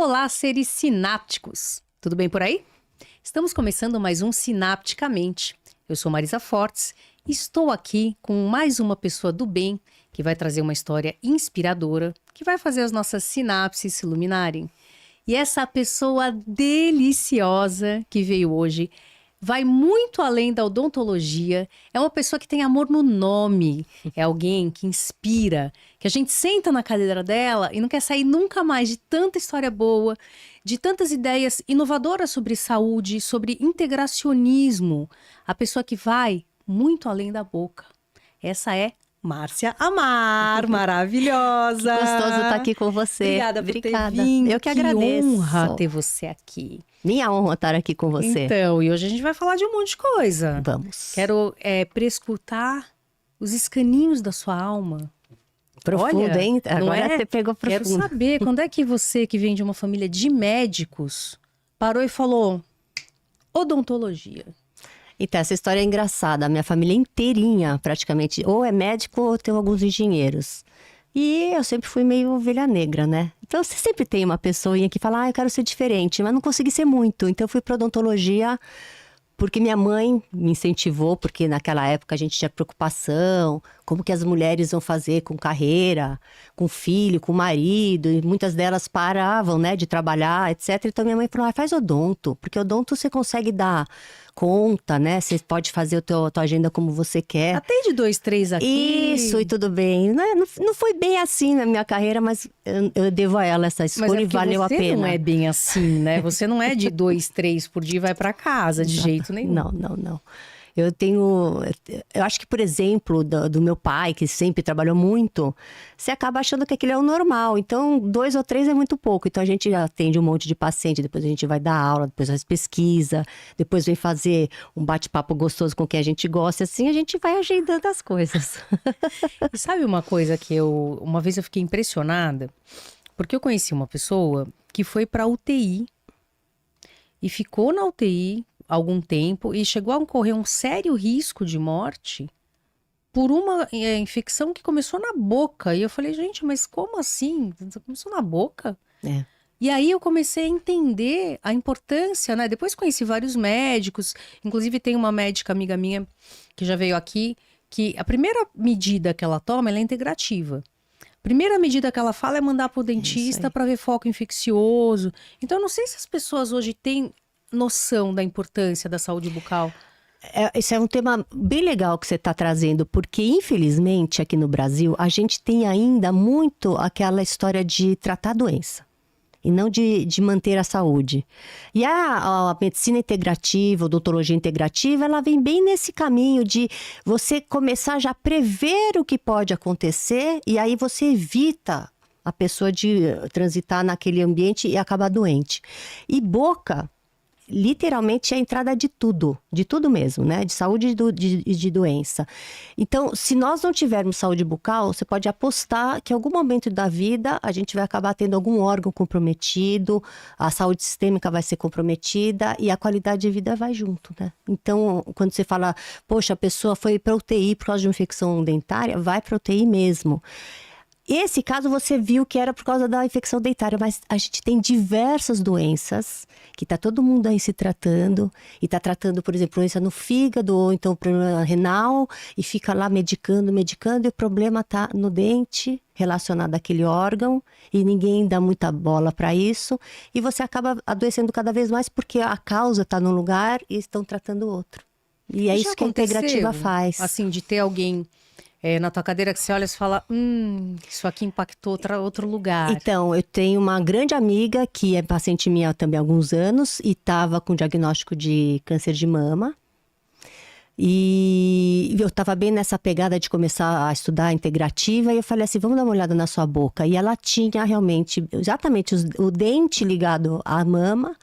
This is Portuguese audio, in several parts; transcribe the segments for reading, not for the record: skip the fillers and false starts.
Olá, seres sinápticos! Tudo bem por aí? Estamos começando mais um Sinapticamente. Eu sou Marisa Fortes e estou aqui com mais uma pessoa do bem que vai trazer uma história inspiradora, que vai fazer as nossas sinapses se iluminarem. E essa pessoa deliciosa que veio hoje vai muito além da odontologia, é uma pessoa que tem amor no nome, é alguém que inspira, que a gente senta na cadeira dela e não quer sair nunca mais de tanta história boa, de tantas ideias inovadoras sobre saúde, sobre integracionismo, a pessoa que vai muito além da boca. Essa é Márcia Amar, maravilhosa! Que gostoso estar aqui com você. Obrigada por ter vindo. Eu que agradeço. Honra ter você aqui. Minha honra estar aqui com você. Então, e hoje a gente vai falar de um monte de coisa. Vamos. Quero prescrutar os escaninhos da sua alma. Profundo, Olha, hein? Agora não é? você pegou profundo. Quero saber, quando é que você, que vem de uma família de médicos, parou e falou odontologia? Então, essa história é engraçada. A minha família inteirinha, praticamente, ou é médico ou tem alguns engenheiros. E eu sempre fui meio ovelha negra, né? Então, você sempre tem uma pessoinha que fala, eu quero ser diferente, mas não consegui ser muito. Então, eu fui para odontologia porque minha mãe me incentivou, porque naquela época a gente tinha preocupação, como que as mulheres vão fazer com carreira, com filho, com marido, e muitas delas paravam, né, de trabalhar, etc. Então minha mãe falou, faz odonto, porque odonto você consegue dar conta, né, você pode fazer a tua agenda como você quer. Atende 2, 3 aqui. Isso, e tudo bem. Não foi bem assim na minha carreira, mas eu devo a ela essa escolha e valeu a pena. Você não é bem assim, né? Você não é de 2, 3 por dia e vai pra casa, de jeito nenhum. Não. Eu acho que, por exemplo, do meu pai, que sempre trabalhou muito, você acaba achando que aquilo é o normal. Então, 2 ou 3 é muito pouco. Então, a gente atende um monte de paciente, depois a gente vai dar aula, depois faz pesquisa, depois vem fazer um bate-papo gostoso com quem a gente gosta. Assim, a gente vai ajeitando as coisas. E sabe uma coisa que uma vez eu fiquei impressionada? Porque eu conheci uma pessoa que foi pra UTI e ficou na UTI algum tempo e chegou a correr um sério risco de morte por uma infecção que começou na boca. E eu falei, gente, mas como assim? Começou na boca? É. E aí eu comecei a entender a importância, né? Depois conheci vários médicos, inclusive tem uma médica amiga minha que já veio aqui, que a primeira medida que ela toma, ela é integrativa. A primeira medida que ela fala é mandar para o dentista para ver foco infeccioso. Então eu não sei se as pessoas hoje têm noção da importância da saúde bucal. Esse é um tema bem legal que você está trazendo, porque infelizmente aqui no Brasil a gente tem ainda muito aquela história de tratar a doença e não de manter a saúde. E a medicina integrativa, a odontologia integrativa, ela vem bem nesse caminho de você começar já a prever o que pode acontecer e aí você evita a pessoa de transitar naquele ambiente e acabar doente. E boca, literalmente é a entrada de tudo mesmo, né? De saúde e de doença. Então, se nós não tivermos saúde bucal, você pode apostar que em algum momento da vida a gente vai acabar tendo algum órgão comprometido, a saúde sistêmica vai ser comprometida e a qualidade de vida vai junto, né? Então, quando você fala, poxa, a pessoa foi para UTI por causa de uma infecção dentária, vai para UTI mesmo. Esse caso você viu que era por causa da infecção dentária, mas a gente tem diversas doenças que está todo mundo aí se tratando e está tratando, por exemplo, doença no fígado ou então problema renal e fica lá medicando e o problema está no dente relacionado àquele órgão e ninguém dá muita bola para isso e você acaba adoecendo cada vez mais porque a causa está num lugar e estão tratando outro. E é isso que a integrativa faz. Assim, de ter alguém na tua cadeira que você olha e fala, isso aqui impactou outro lugar. Então, eu tenho uma grande amiga que é paciente minha também há alguns anos e estava com diagnóstico de câncer de mama. E eu estava bem nessa pegada de começar a estudar a integrativa e eu falei assim, vamos dar uma olhada na sua boca. E ela tinha realmente, exatamente o dente ligado à mama.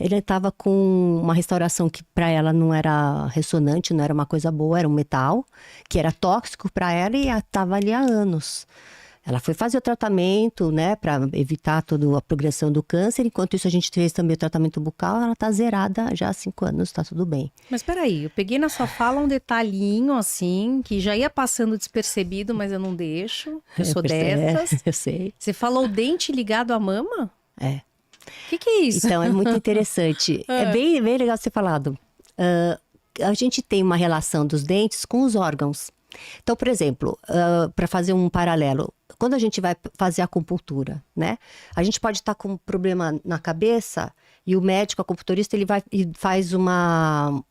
Ele estava com uma restauração que para ela não era ressonante, não era uma coisa boa, era um metal, que era tóxico para ela e estava ali há anos. Ela foi fazer o tratamento, né, para evitar toda a progressão do câncer. Enquanto isso, a gente fez também o tratamento bucal. Ela está zerada já há 5 anos, está tudo bem. Mas peraí, eu peguei na sua fala um detalhinho, assim, que já ia passando despercebido, mas eu não deixo. Eu sou dessas. Eu sei. Você falou o dente ligado à mama? É. O que é isso? Então, é muito interessante. É bem, bem legal ser falado. A gente tem uma relação dos dentes com os órgãos. Então, por exemplo, para fazer um paralelo, quando a gente vai fazer acupuntura, né? A gente pode estar com um problema na cabeça e o médico, acupunturista, ele vai e faz a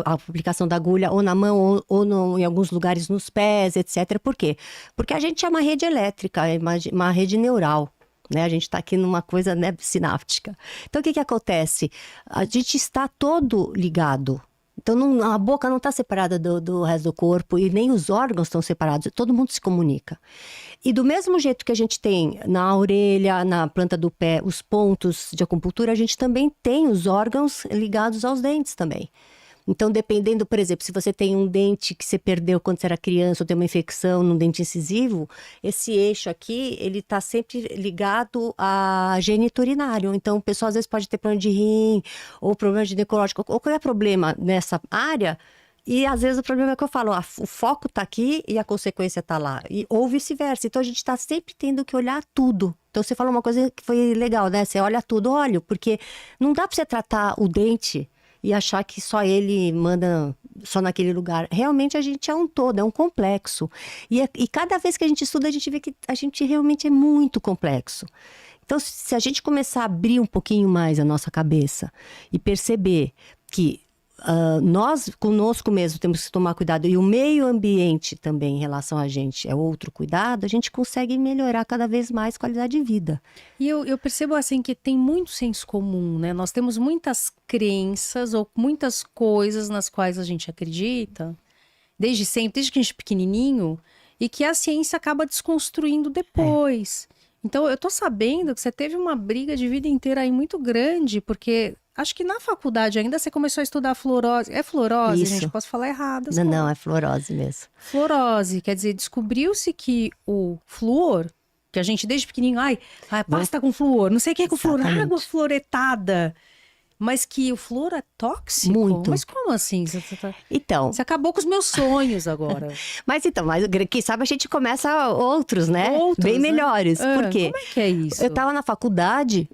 aplicação da agulha ou na mão ou em alguns lugares nos pés, etc. Por quê? Porque a gente é uma rede elétrica, é uma rede neural. Né? A gente está aqui numa coisa, né, sináptica. Então, o que acontece? A gente está todo ligado. Então, a boca não está separada do resto do corpo e nem os órgãos estão separados. Todo mundo se comunica. E do mesmo jeito que a gente tem na orelha, na planta do pé, os pontos de acupuntura, a gente também tem os órgãos ligados aos dentes também. Então, dependendo, por exemplo, se você tem um dente que você perdeu quando você era criança ou tem uma infecção num dente incisivo, esse eixo aqui, ele está sempre ligado a geniturinário. Então, o pessoal às vezes pode ter problema de rim ou problema ginecológico ou qualquer problema nessa área. E às vezes o problema é que eu falo, o foco está aqui e a consequência está lá. Ou vice-versa. Então, a gente está sempre tendo que olhar tudo. Então, você falou uma coisa que foi legal, né? Você olha tudo, olha, porque não dá para você tratar o dente e achar que só ele manda só naquele lugar. Realmente a gente é um todo, é um complexo. E cada vez que a gente estuda, a gente vê que a gente realmente é muito complexo. Então, se a gente começar a abrir um pouquinho mais a nossa cabeça e perceber que nós, conosco mesmo, temos que tomar cuidado, e o meio ambiente também em relação a gente é outro cuidado, a gente consegue melhorar cada vez mais a qualidade de vida. E eu percebo assim que tem muito senso comum, né? Nós temos muitas crenças ou muitas coisas nas quais a gente acredita, desde sempre, desde que a gente é pequenininho, e que a ciência acaba desconstruindo depois. Então, eu tô sabendo que você teve uma briga de vida inteira aí muito grande, porque acho que na faculdade ainda você começou a estudar fluorose. É fluorose, Isso. gente? Posso falar errado? Não, é fluorose mesmo. Fluorose, quer dizer, descobriu-se que o flúor, que a gente desde pequenininho, pasta com flúor, não sei o que é com flúor, Exatamente. água fluoretada. Mas que o flúor é tóxico? Muito. Mas como assim? Então, Você acabou com os meus sonhos agora. mas quem sabe a gente começa outros, né? Outros, bem né? melhores. Por quê? Como é que é isso? Eu estava na faculdade,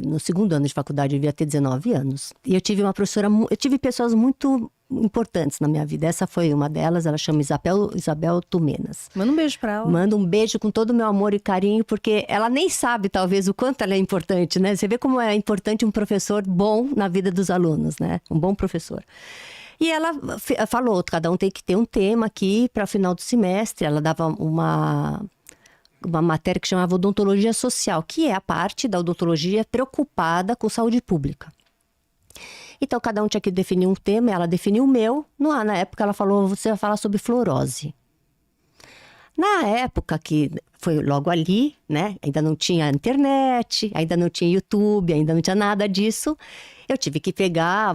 no segundo ano de faculdade, eu devia ter 19 anos. E eu tive uma professora, eu tive pessoas muito importantes na minha vida. Essa foi uma delas, ela chama Isabel Tumenas. Manda um beijo pra ela. Manda um beijo com todo o meu amor e carinho, porque ela nem sabe, talvez, o quanto ela é importante, né? Você vê como é importante um professor bom na vida dos alunos, né? Um bom professor. E ela falou, cada um tem que ter um tema aqui para o final do semestre. Ela dava uma matéria que chamava odontologia social, que é a parte da odontologia preocupada com saúde pública. Então, cada um tinha que definir um tema, ela definiu o meu. Na época, ela falou, você vai falar sobre fluorose. Na época, que foi logo ali, né? Ainda não tinha internet, ainda não tinha YouTube, ainda não tinha nada disso. Eu tive que pegar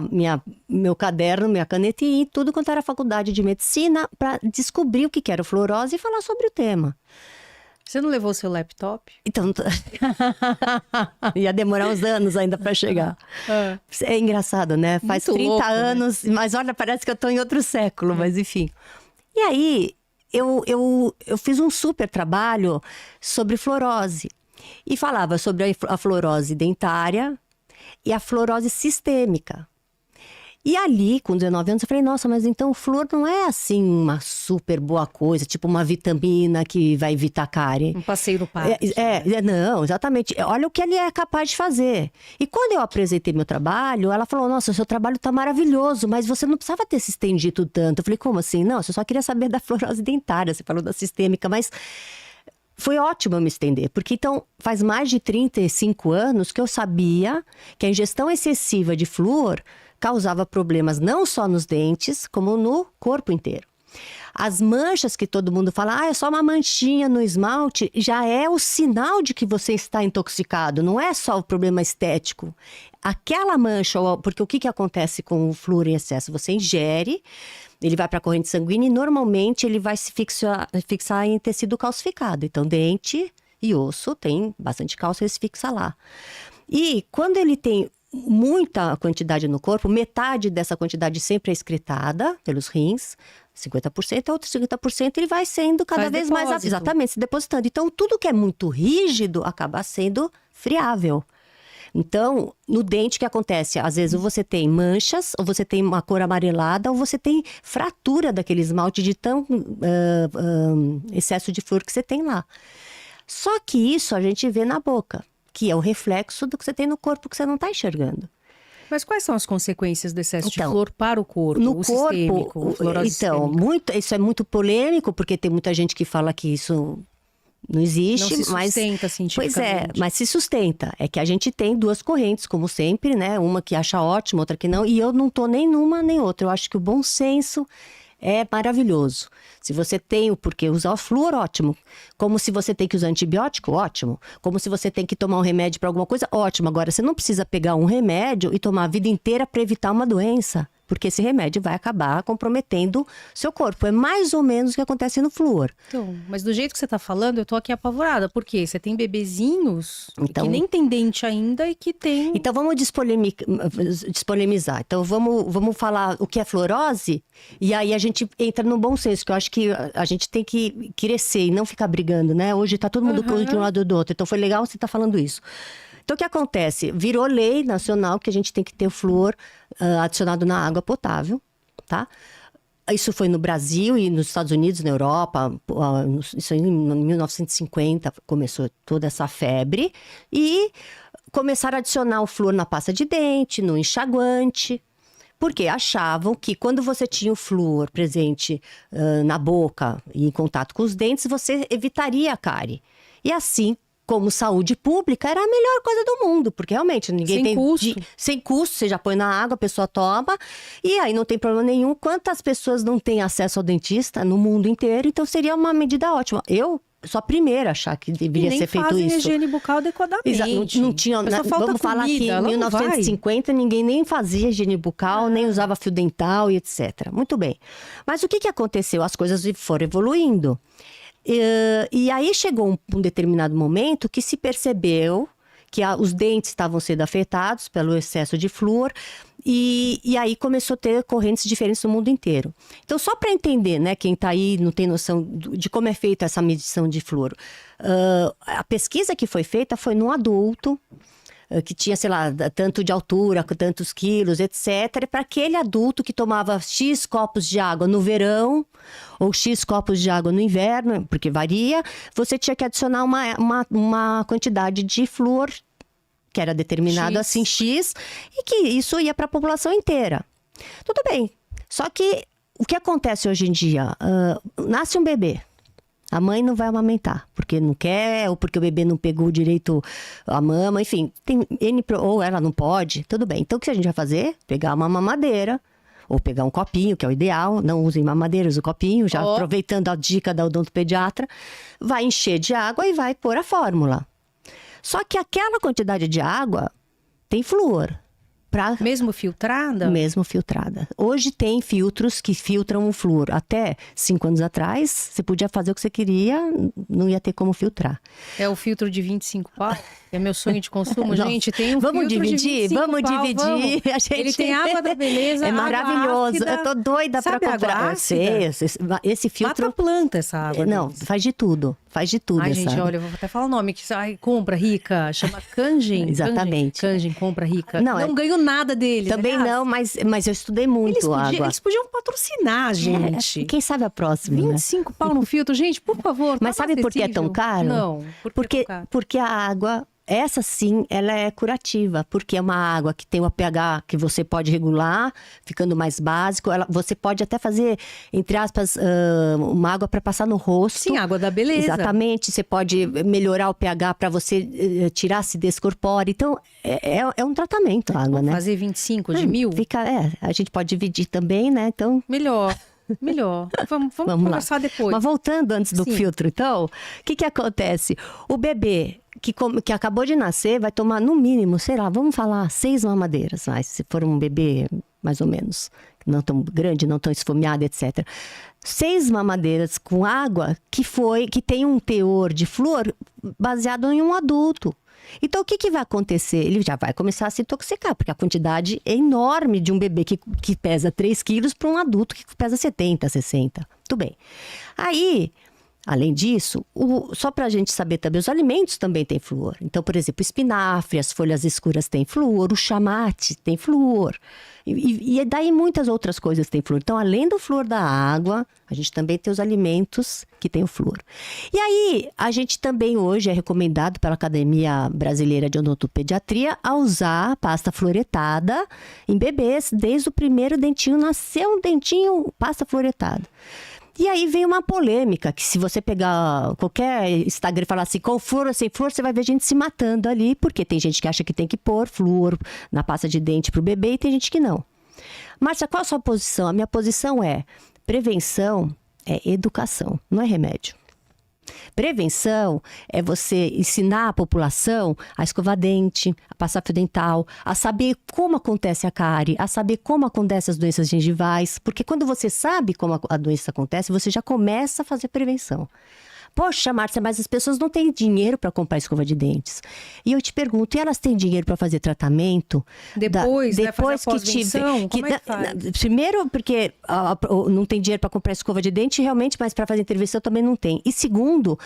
meu caderno, minha caneta e ir tudo quanto era faculdade de medicina para descobrir o que era fluorose e falar sobre o tema. Você não levou seu laptop? Então, ia demorar uns anos ainda para chegar. É engraçado, né? Faz Muito 30 louco, anos, né? Mas olha, parece que eu estou em outro século, mas enfim. E aí, eu fiz um super trabalho sobre fluorose. E falava sobre a fluorose dentária e a fluorose sistêmica. E ali, com 19 anos, eu falei, nossa, mas então o flúor não é assim uma super boa coisa, tipo uma vitamina que vai evitar cárie. Um passeio no parque. Não, exatamente. Olha o que ele é capaz de fazer. E quando eu apresentei meu trabalho, ela falou, nossa, o seu trabalho tá maravilhoso, mas você não precisava ter se estendido tanto. Eu falei, como assim? Não, você só queria saber da fluorose dentária, você falou da sistêmica, mas foi ótimo eu me estender, porque então faz mais de 35 anos que eu sabia que a ingestão excessiva de flúor causava problemas não só nos dentes, como no corpo inteiro. As manchas que todo mundo fala, é só uma manchinha no esmalte, já é o sinal de que você está intoxicado, não é só o problema estético. Aquela mancha, porque o que acontece com o flúor em excesso? Você ingere, ele vai para a corrente sanguínea e normalmente ele vai se fixar em tecido calcificado. Então, dente e osso tem bastante cálcio, ele se fixa lá. E quando ele tem muita quantidade no corpo, metade dessa quantidade sempre é excretada pelos rins, 50%, outro 50% ele vai sendo cada vez mais, exatamente, se depositando. Então, tudo que é muito rígido acaba sendo friável. Então, no dente, o que acontece? Às vezes, ou você tem manchas, ou você tem uma cor amarelada, ou você tem fratura daquele esmalte de tão excesso de flúor que você tem lá. Só que isso a gente vê na boca, que é o reflexo do que você tem no corpo que você não está enxergando. Mas quais são as consequências do excesso de Então, flúor para o corpo? No o corpo, sistêmico, fluorose então, sistêmica? isso é muito polêmico, porque tem muita gente que fala que isso não existe, Não se mas... sustenta Pois é, cientificamente. mas se sustenta. É que a gente tem duas correntes, como sempre, né? Uma que acha ótimo, outra que não. E eu não tô nem numa nem outra. Eu acho que o bom senso é maravilhoso. Se você tem o porquê usar o flúor, ótimo. Como se você tem que usar antibiótico, ótimo. Como se você tem que tomar um remédio para alguma coisa, ótimo. Agora, você não precisa pegar um remédio e tomar a vida inteira para evitar uma doença. Porque esse remédio vai acabar comprometendo seu corpo. É mais ou menos o que acontece no flúor. Então, mas do jeito que você tá falando, eu tô aqui apavorada. Por quê? Você tem bebezinhos Então- que nem tem dente ainda e que tem... Então vamos despolemizar. Então vamos falar o que é fluorose e aí a gente entra no bom senso, que eu acho que a gente tem que crescer e não ficar brigando, né? Hoje tá todo mundo de um lado do outro, então foi legal você estar falando isso. Então o que acontece? Virou lei nacional que a gente tem que ter o flúor adicionado na água potável, tá? Isso foi no Brasil e nos Estados Unidos, na Europa, isso em 1950 começou toda essa febre e começaram a adicionar o flúor na pasta de dente, no enxaguante, porque achavam que quando você tinha o flúor presente na boca e em contato com os dentes, você evitaria a cárie. E assim, como saúde pública, era a melhor coisa do mundo, porque realmente ninguém Sem tem... custo. Sem custo, você já põe na água, a pessoa toma, e aí não tem problema nenhum. Quantas pessoas não têm acesso ao dentista no mundo inteiro? Então seria uma medida ótima. Eu sou a primeira a achar que E deveria nem ser feito fazem isso. higiene bucal adequadamente. Não tinha, A pessoa falta vamos falar comida, que em ela não 1950 ninguém nem fazia higiene bucal, nem usava fio dental e etc. Muito bem. Mas o que aconteceu? As coisas foram evoluindo. E aí chegou um determinado momento que se percebeu que os dentes estavam sendo afetados pelo excesso de flúor e aí começou a ter correntes diferentes no mundo inteiro. Então, só para entender, né, quem está aí não tem noção de como é feita essa medição de flúor, a pesquisa que foi feita foi num adulto que tinha, sei lá, tanto de altura, tantos quilos, etc. Para aquele adulto que tomava X copos de água no verão ou X copos de água no inverno, porque varia, você tinha que adicionar uma quantidade de flúor, que era determinado X. assim, X, e que isso ia para a população inteira. Tudo bem. Só que o que acontece hoje em dia? Nasce um bebê. A mãe não vai amamentar, porque não quer, ou porque o bebê não pegou direito a mama, enfim, ou ela não pode, tudo bem. Então, o que a gente vai fazer? Pegar uma mamadeira, ou pegar um copinho, que é o ideal, não usem mamadeira, use o copinho, já aproveitando a dica da odontopediatra, vai encher de água e vai pôr a fórmula. Só que aquela quantidade de água tem flúor. Mesmo filtrada? Mesmo filtrada. Hoje tem filtros que filtram o flúor. Até 5 anos atrás, você podia fazer o que você queria, não ia ter como filtrar. É o filtro de 25 pau? É meu sonho de consumo, gente. Tem um Vamos filtro dividir? de 25 Vamos pau, dividir. vamos. A gente... Ele tem água da beleza, É água maravilhoso. ácida. Eu tô doida Sabe pra a água comprar. ácida? Esse filtro... Mata a planta essa água. Não, deles. faz de tudo. Faz de tudo. Ai, essa gente, água. olha, eu vou até falar o nome. Compra, rica. Chama Kangen. Exatamente. Kangen, compra, rica. Não, Não ganho nada deles. Também aliás. não, mas eu estudei muito água. Eles podiam patrocinar, gente. Quem sabe a próxima, né? 25 pau no filtro. Gente, por favor. Mas tá sabe por que é tão acessível? caro? Não. Por que é tão caro? Porque a água, essa sim, ela é curativa. Porque é uma água que tem o pH que você pode regular, ficando mais básico. Você pode até fazer, entre aspas, uma água para passar no rosto. Sim, água da beleza. Exatamente. Você pode melhorar o pH para você tirar, se descorpore. Então, é um tratamento a água, né? Fazer 25 de 1000? A gente pode dividir também, né? Então... Melhor. Vamos conversar lá. depois. Mas voltando antes do Sim. filtro, então, o que acontece? O bebê que acabou de nascer vai tomar, no mínimo, sei lá, vamos falar 6 mamadeiras, mas se for um bebê, mais ou menos, não tão grande, não tão esfomeado, etc. 6 mamadeiras com água que tem um teor de flúor baseado em um adulto. Então, o que vai acontecer? Ele já vai começar a se intoxicar, porque a quantidade é enorme de um bebê que pesa 3 quilos para um adulto que pesa 70, 60. Tudo bem. Aí, Além disso, só para a gente saber também, os alimentos também têm flúor. Então, por exemplo, o espinafre, as folhas escuras têm flúor, o chamate tem flúor. E daí muitas outras coisas têm flúor. Então, além do flúor da água, a gente também tem os alimentos que têm o flúor. E aí, a gente também hoje é recomendado pela Academia Brasileira de Odontopediatria a usar pasta fluoretada em bebês. Desde o primeiro dentinho, nasceu um dentinho, pasta fluoretada. E aí vem uma polêmica, que se você pegar qualquer Instagram e falar assim, com flúor ou sem flúor, você vai ver gente se matando ali, porque tem gente que acha que tem que pôr flúor na pasta de dente para o bebê e tem gente que não. Márcia, qual a sua posição? A minha posição é, prevenção é educação, não é remédio. Prevenção é você ensinar a população a escovar dente, a passar fio dental, a saber como acontece a cárie, a saber como acontecem as doenças gengivais, porque quando você sabe como a doença acontece, você já começa a fazer prevenção. Poxa, Márcia, mas as pessoas não têm dinheiro para comprar escova de dentes. E eu te pergunto, e elas têm dinheiro para fazer tratamento? Depois fazer a pós-venção, como é que faz? Primeiro, porque não tem dinheiro para comprar escova de dente, realmente, mas para fazer intervenção também não tem. E segundo,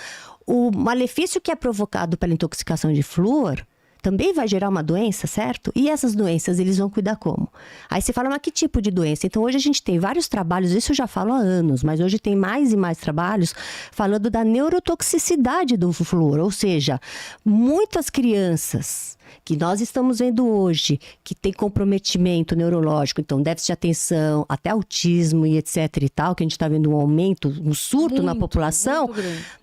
o malefício que é provocado pela intoxicação de flúor também vai gerar uma doença, certo? E essas doenças, eles vão cuidar como? Aí você fala, mas que tipo de doença? Então, hoje a gente tem vários trabalhos, isso eu já falo há anos, mas hoje tem mais e mais trabalhos falando da neurotoxicidade do flúor. Ou seja, muitas crianças que nós estamos vendo hoje, que tem comprometimento neurológico, então déficit de atenção, até autismo e etc e tal, que a gente está vendo um aumento, um surto na população,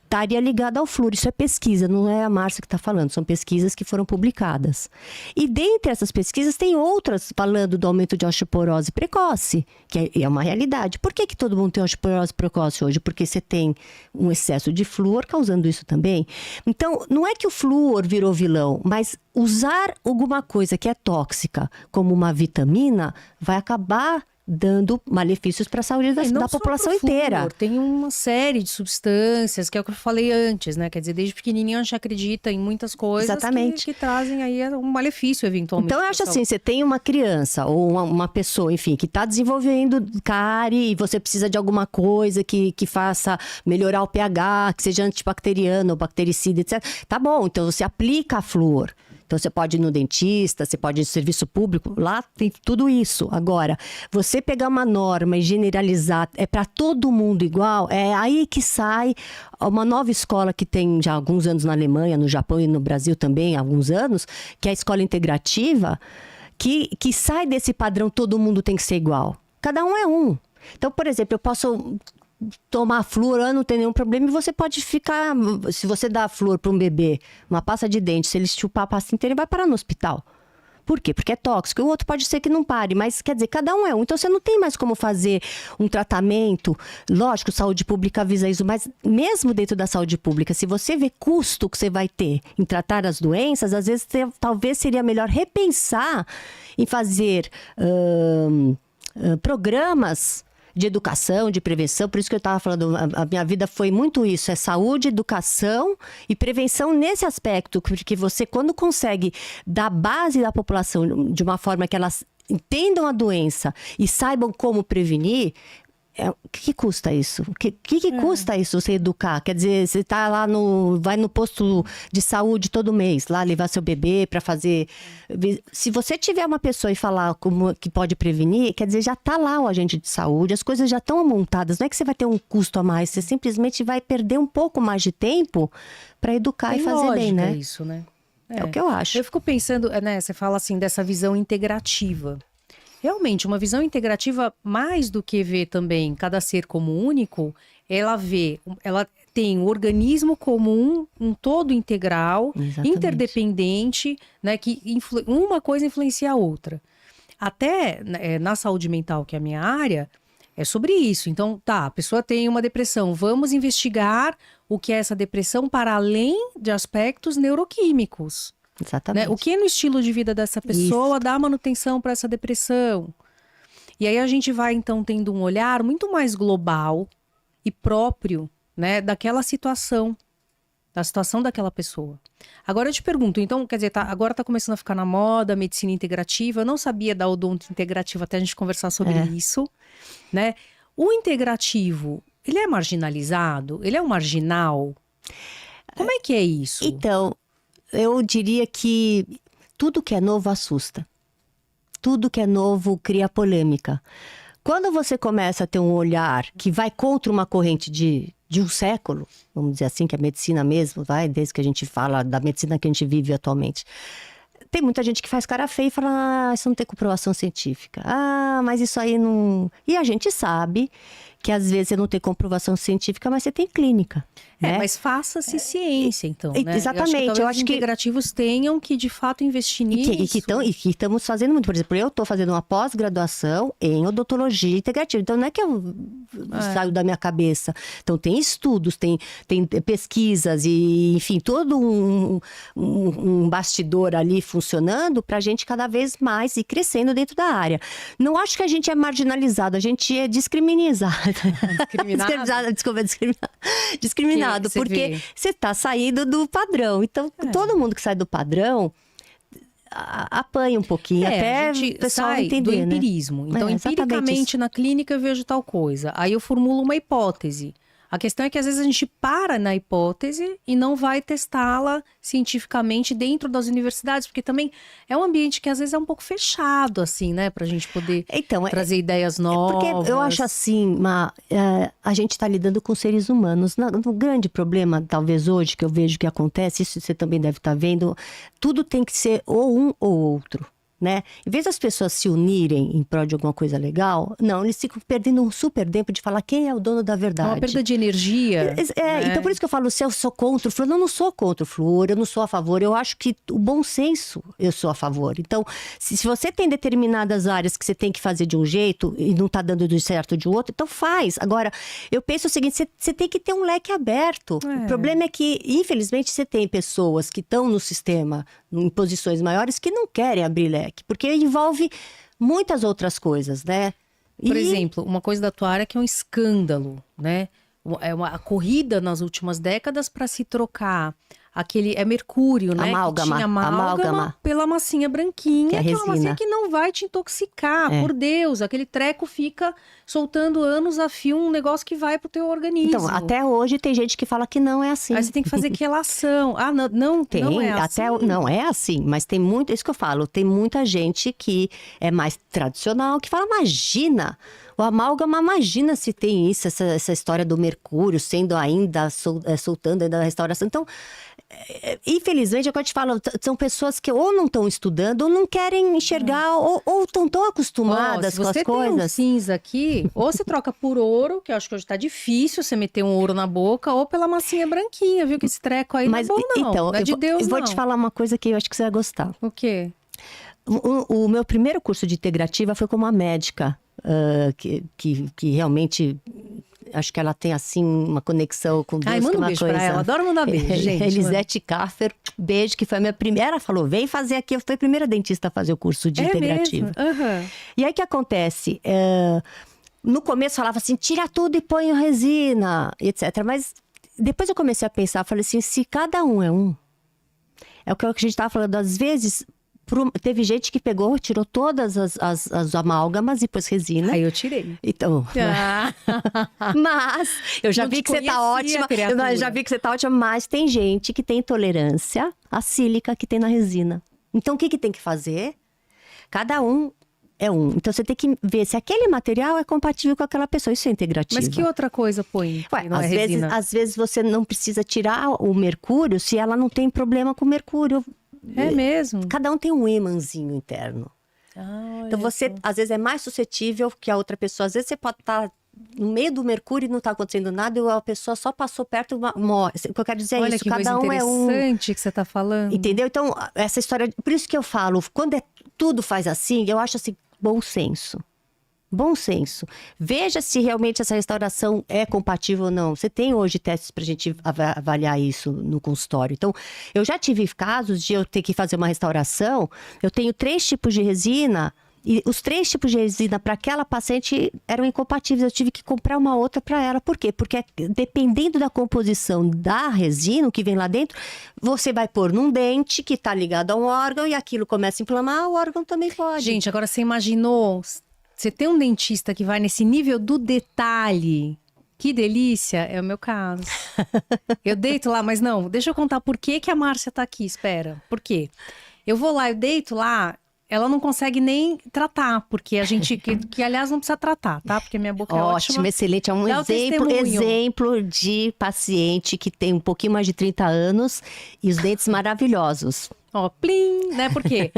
estaria ligada ao flúor. Isso é pesquisa, não é a Márcia que está falando, são pesquisas que foram publicadas. E dentre essas pesquisas tem outras falando do aumento de osteoporose precoce, que é uma realidade. Por que todo mundo tem osteoporose precoce hoje? Porque você tem um excesso de flúor causando isso também. Então, não é que o flúor virou vilão, mas usar alguma coisa que é tóxica, como uma vitamina, vai acabar dando malefícios para a saúde da população inteira. Tem uma série de substâncias, que é o que eu falei antes, né? Quer dizer, desde pequenininho a gente acredita em muitas coisas que trazem aí um malefício, eventualmente. Então, eu acho assim, você tem uma criança ou uma pessoa, enfim, que está desenvolvendo cárie e você precisa de alguma coisa que faça melhorar o pH, que seja antibacteriano ou bactericida, etc. Tá bom, então você aplica a flúor. Então, você pode ir no dentista, você pode ir no serviço público, lá tem tudo isso. Agora, você pegar uma norma e generalizar, é para todo mundo igual, é aí que sai uma nova escola que tem já alguns anos na Alemanha, no Japão e no Brasil também, há alguns anos, que é a escola integrativa, que sai desse padrão todo mundo tem que ser igual. Cada um é um. Então, por exemplo, eu posso tomar flúor, não tem nenhum problema, e você pode ficar, se você dá flúor para um bebê, uma pasta de dente, se ele chupar a pasta inteira, ele vai parar no hospital. Por quê? Porque é tóxico. O outro pode ser que não pare, mas quer dizer, cada um é um. Então você não tem mais como fazer um tratamento. Lógico, saúde pública visa isso, mas mesmo dentro da saúde pública, se você vê custo que você vai ter em tratar as doenças, às vezes talvez seria melhor repensar em fazer programas de educação, de prevenção, por isso que eu estava falando, a minha vida foi muito isso, é saúde, educação e prevenção nesse aspecto, porque você, quando consegue dar base da população de uma forma que elas entendam a doença e saibam como prevenir, o que custa isso? O que custa isso, você educar? Quer dizer, você tá lá vai no posto de saúde todo mês, lá levar seu bebê para fazer. Se você tiver uma pessoa e falar como que pode prevenir, quer dizer, já tá lá o agente de saúde, as coisas já estão montadas. Não é que você vai ter um custo a mais, você simplesmente vai perder um pouco mais de tempo para educar e fazer bem, né? Isso, né? É o que eu acho. Eu fico pensando, né? Você fala assim dessa visão integrativa. Realmente, uma visão integrativa, mais do que ver também cada ser como único, ela tem um organismo comum, um todo integral, exatamente, interdependente, né, que uma coisa influencia a outra. Até na saúde mental, que é a minha área, é sobre isso. Então, a pessoa tem uma depressão, vamos investigar o que é essa depressão para além de aspectos neuroquímicos. Exatamente. Né? O que no estilo de vida dessa pessoa dá manutenção para essa depressão? E aí a gente vai, então, tendo um olhar muito mais global e próprio, né, daquela situação, da situação daquela pessoa. Agora eu te pergunto, então, quer dizer, agora está começando a ficar na moda a medicina integrativa. Eu não sabia da odonto integrativa até a gente conversar sobre isso, né? O integrativo, ele é marginalizado? Ele é um marginal? Como é que é isso? Então, eu diria que tudo que é novo assusta. Tudo que é novo cria polêmica. Quando você começa a ter um olhar que vai contra uma corrente de um século, vamos dizer assim, que é a medicina mesmo, desde que a gente fala da medicina que a gente vive atualmente, tem muita gente que faz cara feia e fala, isso não tem comprovação científica. Mas isso aí não... E a gente sabe que às vezes você não tem comprovação científica, mas você tem clínica. Né? Mas faça-se ciência, então, né? Exatamente. Eu acho que integrativos tenham que, de fato, investir nisso. E que estamos fazendo muito. Por exemplo, eu estou fazendo uma pós-graduação em odontologia integrativa. Então, não é que eu saio da minha cabeça. Então, tem estudos, tem pesquisas e, enfim, todo um bastidor ali funcionando para a gente cada vez mais ir crescendo dentro da área. Não acho que a gente é marginalizado, a gente é discriminado. Discriminado, porque você está saindo do padrão. Então, todo mundo que sai do padrão apanha um pouquinho, até o pessoal entender, do empirismo. Né? Então, empiricamente, na clínica eu vejo tal coisa. Aí eu formulo uma hipótese. A questão é que às vezes a gente para na hipótese e não vai testá-la cientificamente dentro das universidades, porque também é um ambiente que às vezes é um pouco fechado, assim, né? Pra gente poder trazer ideias novas. Porque eu acho assim, a gente está lidando com seres humanos. O grande problema, talvez hoje, que eu vejo que acontece, isso você também deve estar vendo, tudo tem que ser ou um ou outro. Né? Em vez das pessoas se unirem em prol de alguma coisa legal, não, eles ficam perdendo um super tempo de falar quem é o dono da verdade. É uma perda de energia. Né? Então por isso que eu falo, se eu sou contra o flúor, não sou contra o flúor, eu não sou a favor, eu acho que o bom senso eu sou a favor. Então, se você tem determinadas áreas que você tem que fazer de um jeito e não está dando de certo de outro, então faz. Agora, eu penso o seguinte, você tem que ter um leque aberto. O problema é que, infelizmente, você tem pessoas que estão no sistema, em posições maiores, que não querem abrir leque. Porque envolve muitas outras coisas, né? Por exemplo, uma coisa da tua área que é um escândalo, né? É uma corrida nas últimas décadas para se trocar aquele mercúrio, né? Amálgama. Que tinha amálgama pela massinha branquinha, que é uma massinha que não vai te intoxicar, por Deus. Aquele treco fica soltando anos a fio um negócio que vai pro teu organismo. Então, até hoje tem gente que fala que não é assim. Aí você tem que fazer quelação. não é assim. Não é assim, mas tem muito, isso que eu falo, tem muita gente que é mais tradicional, que fala, imagina, o amálgama, imagina se tem isso, essa história do mercúrio sendo ainda, soltando ainda a restauração. Então, infelizmente, é o que eu te falo, são pessoas que ou não estão estudando, ou não querem enxergar, ou estão tão acostumadas com as coisas. Se você tem um cinza aqui, ou você troca por ouro, que eu acho que hoje tá difícil você meter um ouro na boca, ou pela massinha branquinha, viu? Que esse treco aí não é bom, não. Então, não é de Deus, eu vou te falar uma coisa que eu acho que você vai gostar. O quê? O meu primeiro curso de integrativa foi com uma médica, que realmente... Acho que ela tem, assim, uma conexão com Deus. Manda um beijo pra ela. Adoro mandar beijo, gente. Elisete Kaffer, beijo, que foi a minha primeira. Ela falou, vem fazer aqui. Eu fui a primeira dentista a fazer o curso de integrativo. E aí, o que acontece? No começo, falava assim, tira tudo e põe resina, etc. Mas depois eu comecei a pensar, falei assim, se cada um é um... É o que a gente estava falando, às vezes... Teve gente que pegou, tirou todas as amálgamas e pôs resina. Aí eu tirei. Então. Mas eu já vi que você tá ótima. Eu já vi que você tá ótima, mas tem gente que tem intolerância à sílica que tem na resina. Então o que tem que fazer? Cada um é um. Então você tem que ver se aquele material é compatível com aquela pessoa. Isso é integrativo. Mas que outra coisa põe? Às vezes você não precisa tirar o mercúrio se ela não tem problema com o mercúrio. É mesmo? Cada um tem um ímãzinho interno. Então você, às vezes, é mais suscetível que a outra pessoa. Às vezes você pode estar no meio do mercúrio e não está acontecendo nada e a pessoa só passou perto e morre. O que eu quero dizer é isso, cada um é um... interessante que você está falando. Entendeu? Então, essa história... Por isso que eu falo, quando tudo faz assim, eu acho assim, bom senso. Bom senso. Veja se realmente essa restauração é compatível ou não. Você tem hoje testes para a gente avaliar isso no consultório. Então, eu já tive casos de eu ter que fazer uma restauração. Eu tenho 3 tipos de resina e os 3 tipos de resina para aquela paciente eram incompatíveis. Eu tive que comprar uma outra para ela. Por quê? Porque dependendo da composição da resina, o que vem lá dentro, você vai pôr num dente que está ligado a um órgão e aquilo começa a inflamar, o órgão também pode. Gente, agora você imaginou... Você tem um dentista que vai nesse nível do detalhe Que delícia, é o meu caso. Eu deito lá, mas não, deixa eu contar por que que a Márcia tá aqui, espera. Por quê? Eu vou lá, eu deito lá, ela não consegue nem tratar, porque a gente, que aliás não precisa tratar, tá? Porque minha boca é ótima. Ótimo, excelente. É um Dá o testemunho. exemplo de paciente que tem um pouquinho mais de 30 anos e os dentes maravilhosos. Ó, plim, né? Por quê?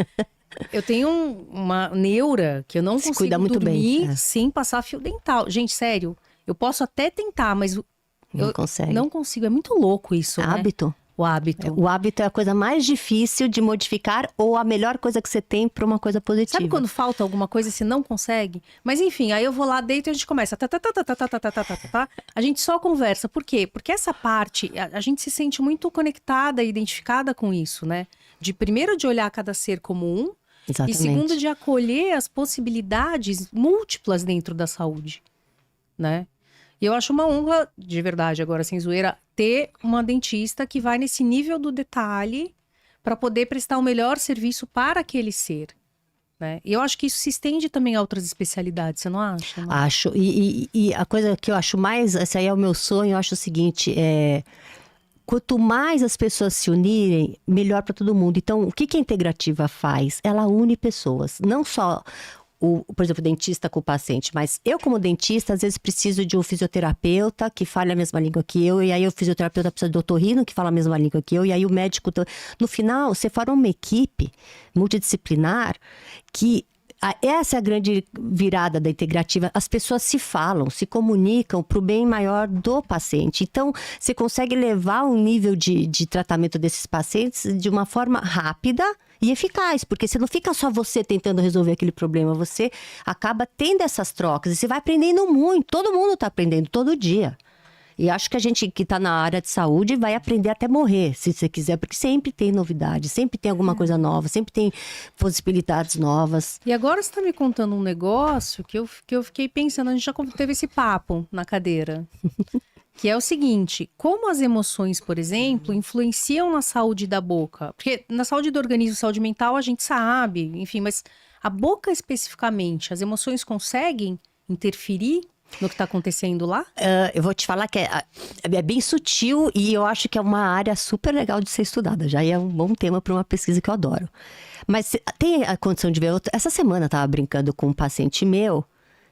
Eu tenho uma neura que eu não Se consigo cuida muito dormir bem, sem passar fio dental. Gente, sério, eu posso até tentar, mas Não eu consegue. não consigo. É muito louco isso, né? Hábito. O hábito. O hábito é a coisa mais difícil de modificar ou a melhor coisa que você tem para uma coisa positiva. Sabe quando falta alguma coisa e você não consegue? Mas enfim, aí eu vou lá, deito e a gente começa. A gente só conversa. Por quê? Porque essa parte, a gente se sente muito conectada e identificada com isso, né? De primeiro de olhar cada ser como um. Exatamente. E segundo, de acolher as possibilidades múltiplas dentro da saúde, né? E eu acho uma honra, de verdade, agora sem zoeira, ter uma dentista que vai nesse nível do detalhe para poder prestar o melhor serviço para aquele ser, né? E eu acho que isso se estende também a outras especialidades, você não acha? Não? Acho. E a coisa que eu acho mais, esse aí é o meu sonho, eu acho o seguinte, quanto mais as pessoas se unirem, melhor para todo mundo. Então, o que que a integrativa faz? Ela une pessoas, não só por exemplo, o dentista com o paciente, mas eu como dentista, às vezes preciso de um fisioterapeuta que fale a mesma língua que eu, e aí o fisioterapeuta precisa do otorrino que fala a mesma língua que eu, e aí o médico... No final, você forma uma equipe multidisciplinar que... Essa é a grande virada da integrativa. As pessoas se falam, se comunicam para o bem maior do paciente. Então, você consegue levar um nível de tratamento desses pacientes de uma forma rápida e eficaz, porque você não fica só você tentando resolver aquele problema, você acaba tendo essas trocas e você vai aprendendo muito. Todo mundo está aprendendo todo dia. E acho que a gente que está na área de saúde vai aprender até morrer, se você quiser, porque sempre tem novidade, sempre tem alguma coisa nova, sempre tem possibilidades novas. E agora você está me contando um negócio que eu fiquei pensando, a gente já teve esse papo na cadeira, que é o seguinte, como as emoções, por exemplo, influenciam na saúde da boca? Porque na saúde do organismo, saúde mental, a gente sabe, enfim, mas a boca especificamente, as emoções conseguem interferir no que está acontecendo lá? Eu vou te falar que é bem sutil e eu acho que é uma área super legal de ser estudada. Já é um bom tema para uma pesquisa que eu adoro. Mas tem a condição de ver... Essa semana eu estava brincando com um paciente meu,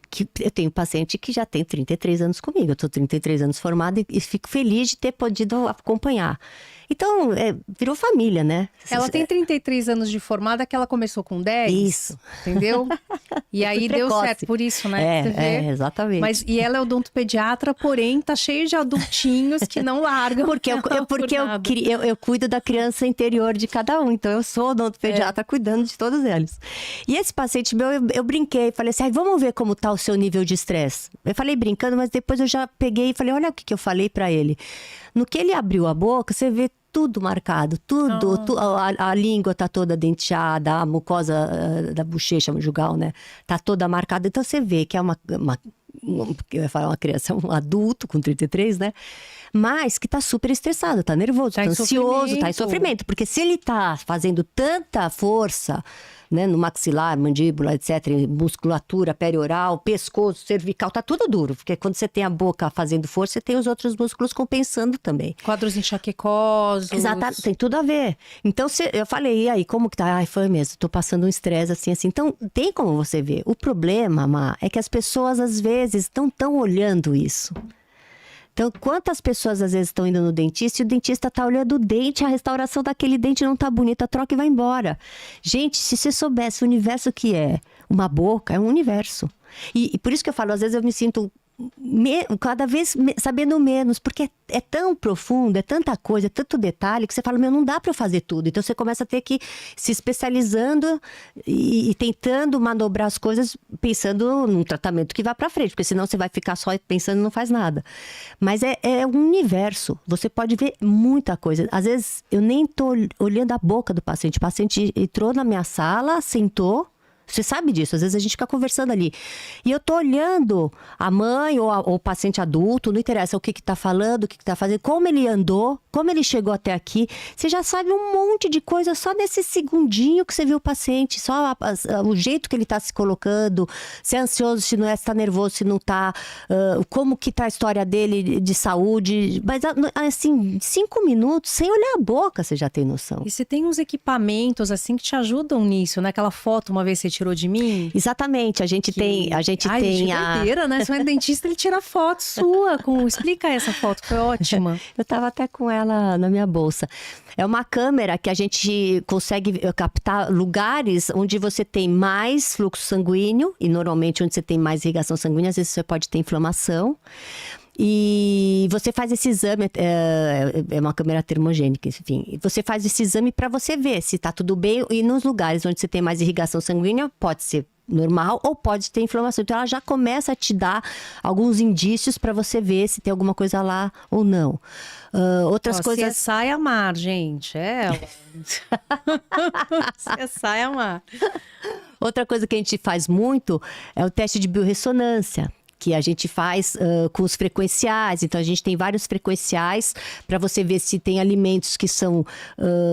que eu tenho um paciente que já tem 33 anos comigo. Eu estou 33 anos formada e fico feliz de ter podido acompanhar. Então, virou família, né? Ela tem 33 anos de formada, que ela começou com 10. Isso. Entendeu? E aí deu certo, por isso, né? Você vê? Exatamente. E ela é odontopediatra, porém tá cheio de adultinhos que não largam. Porque eu cuido da criança interior de cada um. Então, eu sou odontopediatra cuidando de todos eles. E esse paciente meu, eu brinquei. Falei assim, vamos ver como tá o seu nível de estresse. Eu falei brincando, mas depois eu já peguei e falei, olha o que eu falei pra ele. No que ele abriu a boca, você vê tudo marcado, tudo. A língua tá toda denteada, a mucosa da bochecha jugal, né? Tá toda marcada. Então você vê que é eu ia falar uma criança, um adulto com 33, né? Mas que tá super estressado, tá nervoso, tá ansioso, tá em sofrimento. Porque se ele tá fazendo tanta força, né, no maxilar, mandíbula, etc., musculatura perioral, pescoço, cervical, tá tudo duro. Porque quando você tem a boca fazendo força, você tem os outros músculos compensando também. Quadros enxaquecosos. Exatamente, tem tudo a ver. Então, eu falei, e aí, como que tá? Ai, foi mesmo, tô passando um estresse assim. Então, tem como você ver. O problema, Má, é que as pessoas, às vezes, não estão olhando isso. Então, quantas pessoas às vezes estão indo no dentista e o dentista tá olhando o dente, a restauração daquele dente não tá bonita, troca e vai embora. Gente, se você soubesse o universo que é uma boca, é um universo. E por isso que eu falo, às vezes eu me sinto cada vez sabendo menos, porque é tão profundo, é tanta coisa, é tanto detalhe, que você fala, não dá para eu fazer tudo. Então você começa a ter que ir se especializando e tentando manobrar as coisas, pensando num tratamento que vá para frente, porque senão você vai ficar só pensando e não faz nada. Mas é um universo, você pode ver muita coisa. Às vezes eu nem tô olhando a boca do paciente. O paciente entrou na minha sala, sentou, Você sabe disso, às vezes a gente fica conversando ali. E eu tô olhando a mãe ou o paciente adulto, não interessa o que tá falando, o que tá fazendo, como ele andou, como ele chegou até aqui. Você já sabe um monte de coisa só nesse segundinho que você viu o paciente, só o jeito que ele tá se colocando, se é ansioso, se não é, se tá nervoso, se não tá, como que tá a história dele de saúde. Mas assim, 5 minutos, sem olhar a boca, você já tem noção. E você tem uns equipamentos assim que te ajudam nisso, né? Aquela foto uma vez você tirou de mim? Exatamente, a gente tem Ai, tem a... doideira, né? Você vai no dentista, ele tira foto sua. Explica essa foto, foi ótima. Eu tava até com ela na minha bolsa. É uma câmera que a gente consegue captar lugares onde você tem mais fluxo sanguíneo, e normalmente onde você tem mais irrigação sanguínea, às vezes você pode ter inflamação. E você faz esse exame, é uma câmera termogênica, enfim. Você faz esse exame para você ver se tá tudo bem. E nos lugares onde você tem mais irrigação sanguínea, pode ser normal ou pode ter inflamação. Então ela já começa a te dar alguns indícios para você ver se tem alguma coisa lá ou não. Outras coisas... CSI Amar, gente, é ela. CSI Amar. Outra coisa que a gente faz muito é o teste de biorressonância, que a gente faz com os frequenciais. Então, a gente tem vários frequenciais para você ver se tem alimentos que são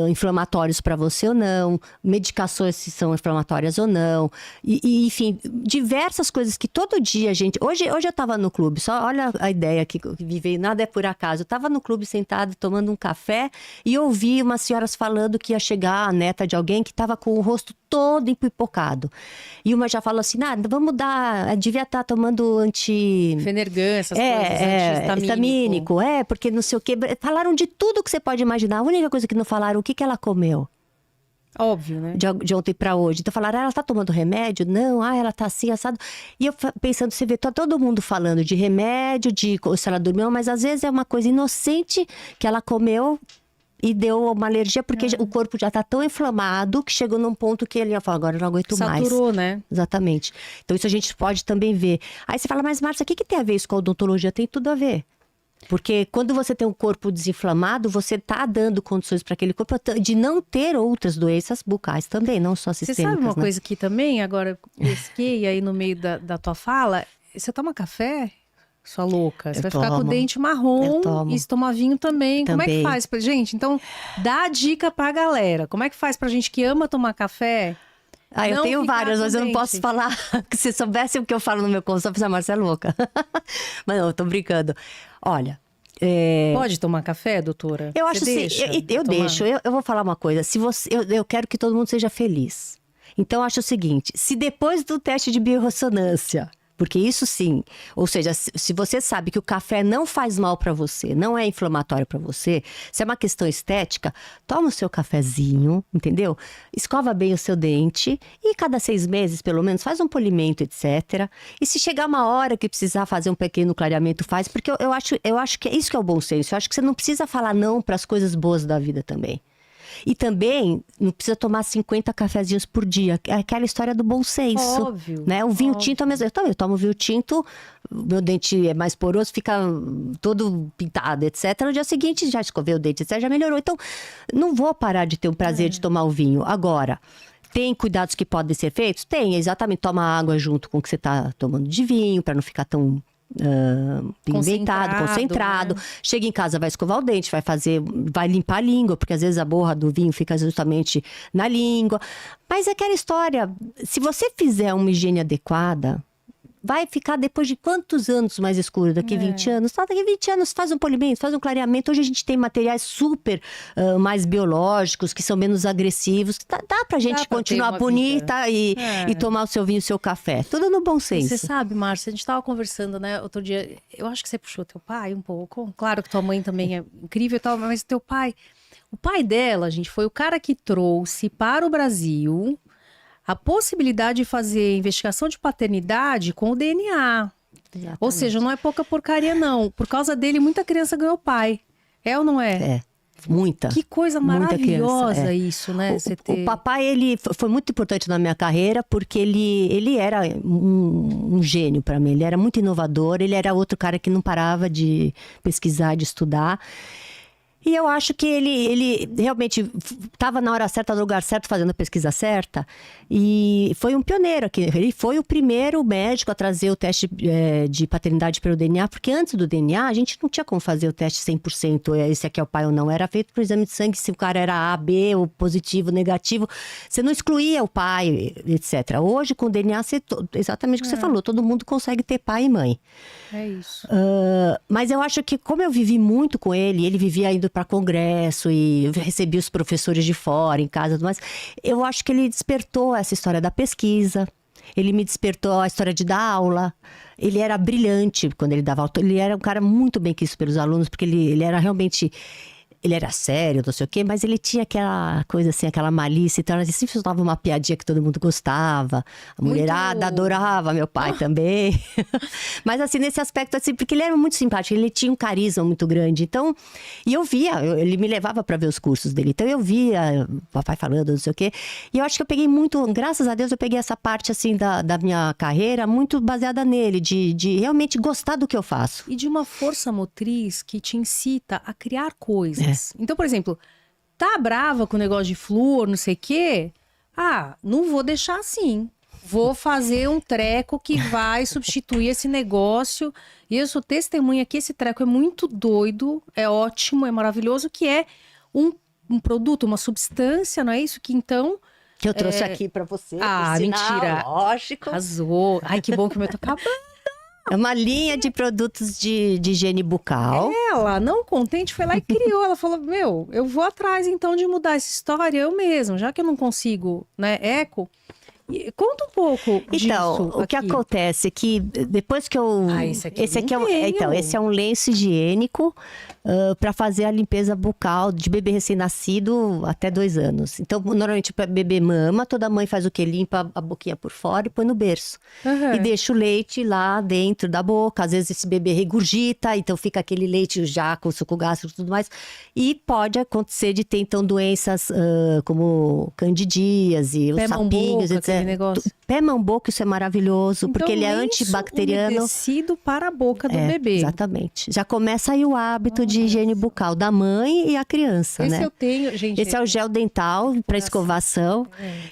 inflamatórios para você ou não, medicações se são inflamatórias ou não. Enfim, diversas coisas que todo dia a gente... Hoje eu estava no clube, só olha a ideia que me veio, nada é por acaso. Eu estava no clube sentada tomando um café e ouvi umas senhoras falando que ia chegar a neta de alguém que estava com o rosto todo empipocado. E uma já falou assim, vamos dar, devia estar tomando Fenergan, essas coisas, anti-histamínico, porque não sei o quê. Falaram de tudo que você pode imaginar. A única coisa que não falaram, o que ela comeu. Óbvio, né? De ontem para hoje. Então falaram, ela tá tomando remédio? Não, ela tá assim, assado. E eu pensando, você vê, tá todo mundo falando de remédio, de se ela dormiu, mas às vezes é uma coisa inocente que ela comeu e deu uma alergia, porque o corpo já tá tão inflamado que chegou num ponto que ele ia falar, agora eu não aguento mais. Saturou, né? Exatamente. Então isso a gente pode também ver. Aí você fala, mas Márcia, o que tem a ver isso com a odontologia? Tem tudo a ver. Porque quando você tem um corpo desinflamado, você tá dando condições para aquele corpo de não ter outras doenças bucais também, não só sistêmicas. Você sabe uma coisa que também, agora pesquei aí no meio da tua fala, você toma café? Sua louca, você vai ficar com o dente marrom e se tomar vinho também. Como é que faz? Gente, então dá a dica pra galera. Como é que faz pra gente que ama tomar café? Eu tenho várias, mas eu não posso falar. Que se soubesse o que eu falo no meu consultório, a Márcia é louca. Mas não, eu tô brincando. Olha... Pode tomar café, doutora? Eu acho assim, eu deixo. Eu vou falar uma coisa. Se você, eu quero que todo mundo seja feliz. Então, eu acho o seguinte. Se depois do teste de biorressonância... Porque isso sim, ou seja, se você sabe que o café não faz mal para você, não é inflamatório para você, se é uma questão estética, toma o seu cafezinho, entendeu? Escova bem o seu dente e cada 6 meses, pelo menos, faz um polimento, etc. E se chegar uma hora que precisar fazer um pequeno clareamento, faz, porque eu acho que é isso que é o bom senso. Eu acho que você não precisa falar não para as coisas boas da vida também. E também não precisa tomar 50 cafezinhos por dia. É aquela história do bom senso. Óbvio. Né? O vinho tinto é mesmo. Eu tomo vinho tinto, meu dente é mais poroso, fica todo pintado, etc. No dia seguinte já escovei o dente, etc. Já melhorou. Então, não vou parar de ter o prazer de tomar o vinho. Agora, tem cuidados que podem ser feitos? Tem, exatamente. Toma água junto com o que você está tomando de vinho, para não ficar tão... concentrado. Né? Chega em casa, vai escovar o dente, vai limpar a língua, porque às vezes a borra do vinho fica justamente na língua. Mas é aquela história, se você fizer uma higiene adequada, vai ficar depois de quantos anos mais escuro? Daqui 20 anos? Daqui 20 anos faz um polimento, faz um clareamento. Hoje a gente tem materiais super mais biológicos, que são menos agressivos. Dá pra gente continuar bonita e tomar o seu vinho, o seu café. Tudo no bom senso. Você sabe, Márcia, a gente tava conversando, né, outro dia. Eu acho que você puxou teu pai um pouco. Claro que tua mãe também é incrível e tal, mas teu pai... O pai dela, gente, foi o cara que trouxe para o Brasil... a possibilidade de fazer investigação de paternidade com o DNA. Exatamente. Ou seja, não é pouca porcaria, não. Por causa dele, muita criança ganhou pai. É ou não é? É, muita. Que coisa maravilhosa isso, né? O papai, ele foi muito importante na minha carreira, porque ele era um gênio para mim. Ele era muito inovador, ele era outro cara que não parava de pesquisar, de estudar. E eu acho que ele realmente estava na hora certa, no lugar certo, fazendo a pesquisa certa. E foi um pioneiro aqui. Ele foi o primeiro médico a trazer o teste de paternidade pelo DNA, porque antes do DNA a gente não tinha como fazer o teste 100%. Esse aqui é o pai ou não. Era feito por exame de sangue, se o cara era A, B, ou positivo, negativo. Você não excluía o pai, etc. Hoje, com o DNA, exatamente o que você falou. Todo mundo consegue ter pai e mãe. É isso. Mas eu acho que, como eu vivi muito com ele vivia indo para congresso e recebia os professores de fora, em casa e tudo mais, eu acho que ele despertou essa história da pesquisa, ele me despertou a história de dar aula. Ele era brilhante quando ele dava aula, ele era um cara muito bem quisto pelos alunos, porque ele era realmente... Ele era sério, não sei o quê, mas ele tinha aquela coisa assim, aquela malícia. Então, ele sempre soltava uma piadinha que todo mundo gostava. A mulherada adorava, meu pai também. Mas assim, nesse aspecto, assim, porque ele era muito simpático, ele tinha um carisma muito grande. Então, e eu via, ele me levava para ver os cursos dele. Então, eu via o papai falando, não sei o quê. E eu acho que eu peguei muito, graças a Deus, eu peguei essa parte, assim, da minha carreira muito baseada nele, de realmente gostar do que eu faço. E de uma força motriz que te incita a criar coisas. Então, por exemplo, tá brava com o negócio de flúor, não sei o quê? Ah, não vou deixar assim. Vou fazer um treco que vai substituir esse negócio. E eu sou testemunha que esse treco é muito doido, é ótimo, é maravilhoso, que é um produto, uma substância, não é isso? Que então... Que eu trouxe aqui pra você. Mentira. Lógico. Arrasou. Ai, que bom que o meu tá acabando. É uma linha de produtos de higiene bucal. Ela, não contente, foi lá e criou. Ela falou, eu vou atrás então de mudar essa história eu mesma, já que eu não consigo, né, eco. Conta um pouco disso. Então, o que acontece é que depois que eu... esse é um lenço higiênico para fazer a limpeza bucal de bebê recém-nascido até 2 anos. Então, normalmente, o bebê mama, toda mãe faz o quê? Limpa a boquinha por fora e põe no berço. E deixa o leite lá dentro da boca. Às vezes, esse bebê regurgita, então fica aquele leite já com suco gástrico e tudo mais. E pode acontecer de ter, então, doenças como candidíase, os sapinhos, etc. Negócio. Pé, mão, boca, isso é maravilhoso, então, porque ele é antibacteriano. Umedecido para a boca do bebê. Exatamente. Já começa aí o hábito de higiene bucal da mãe e a criança, esse né? Eu tenho, gente. Esse é o gel dental para escovação,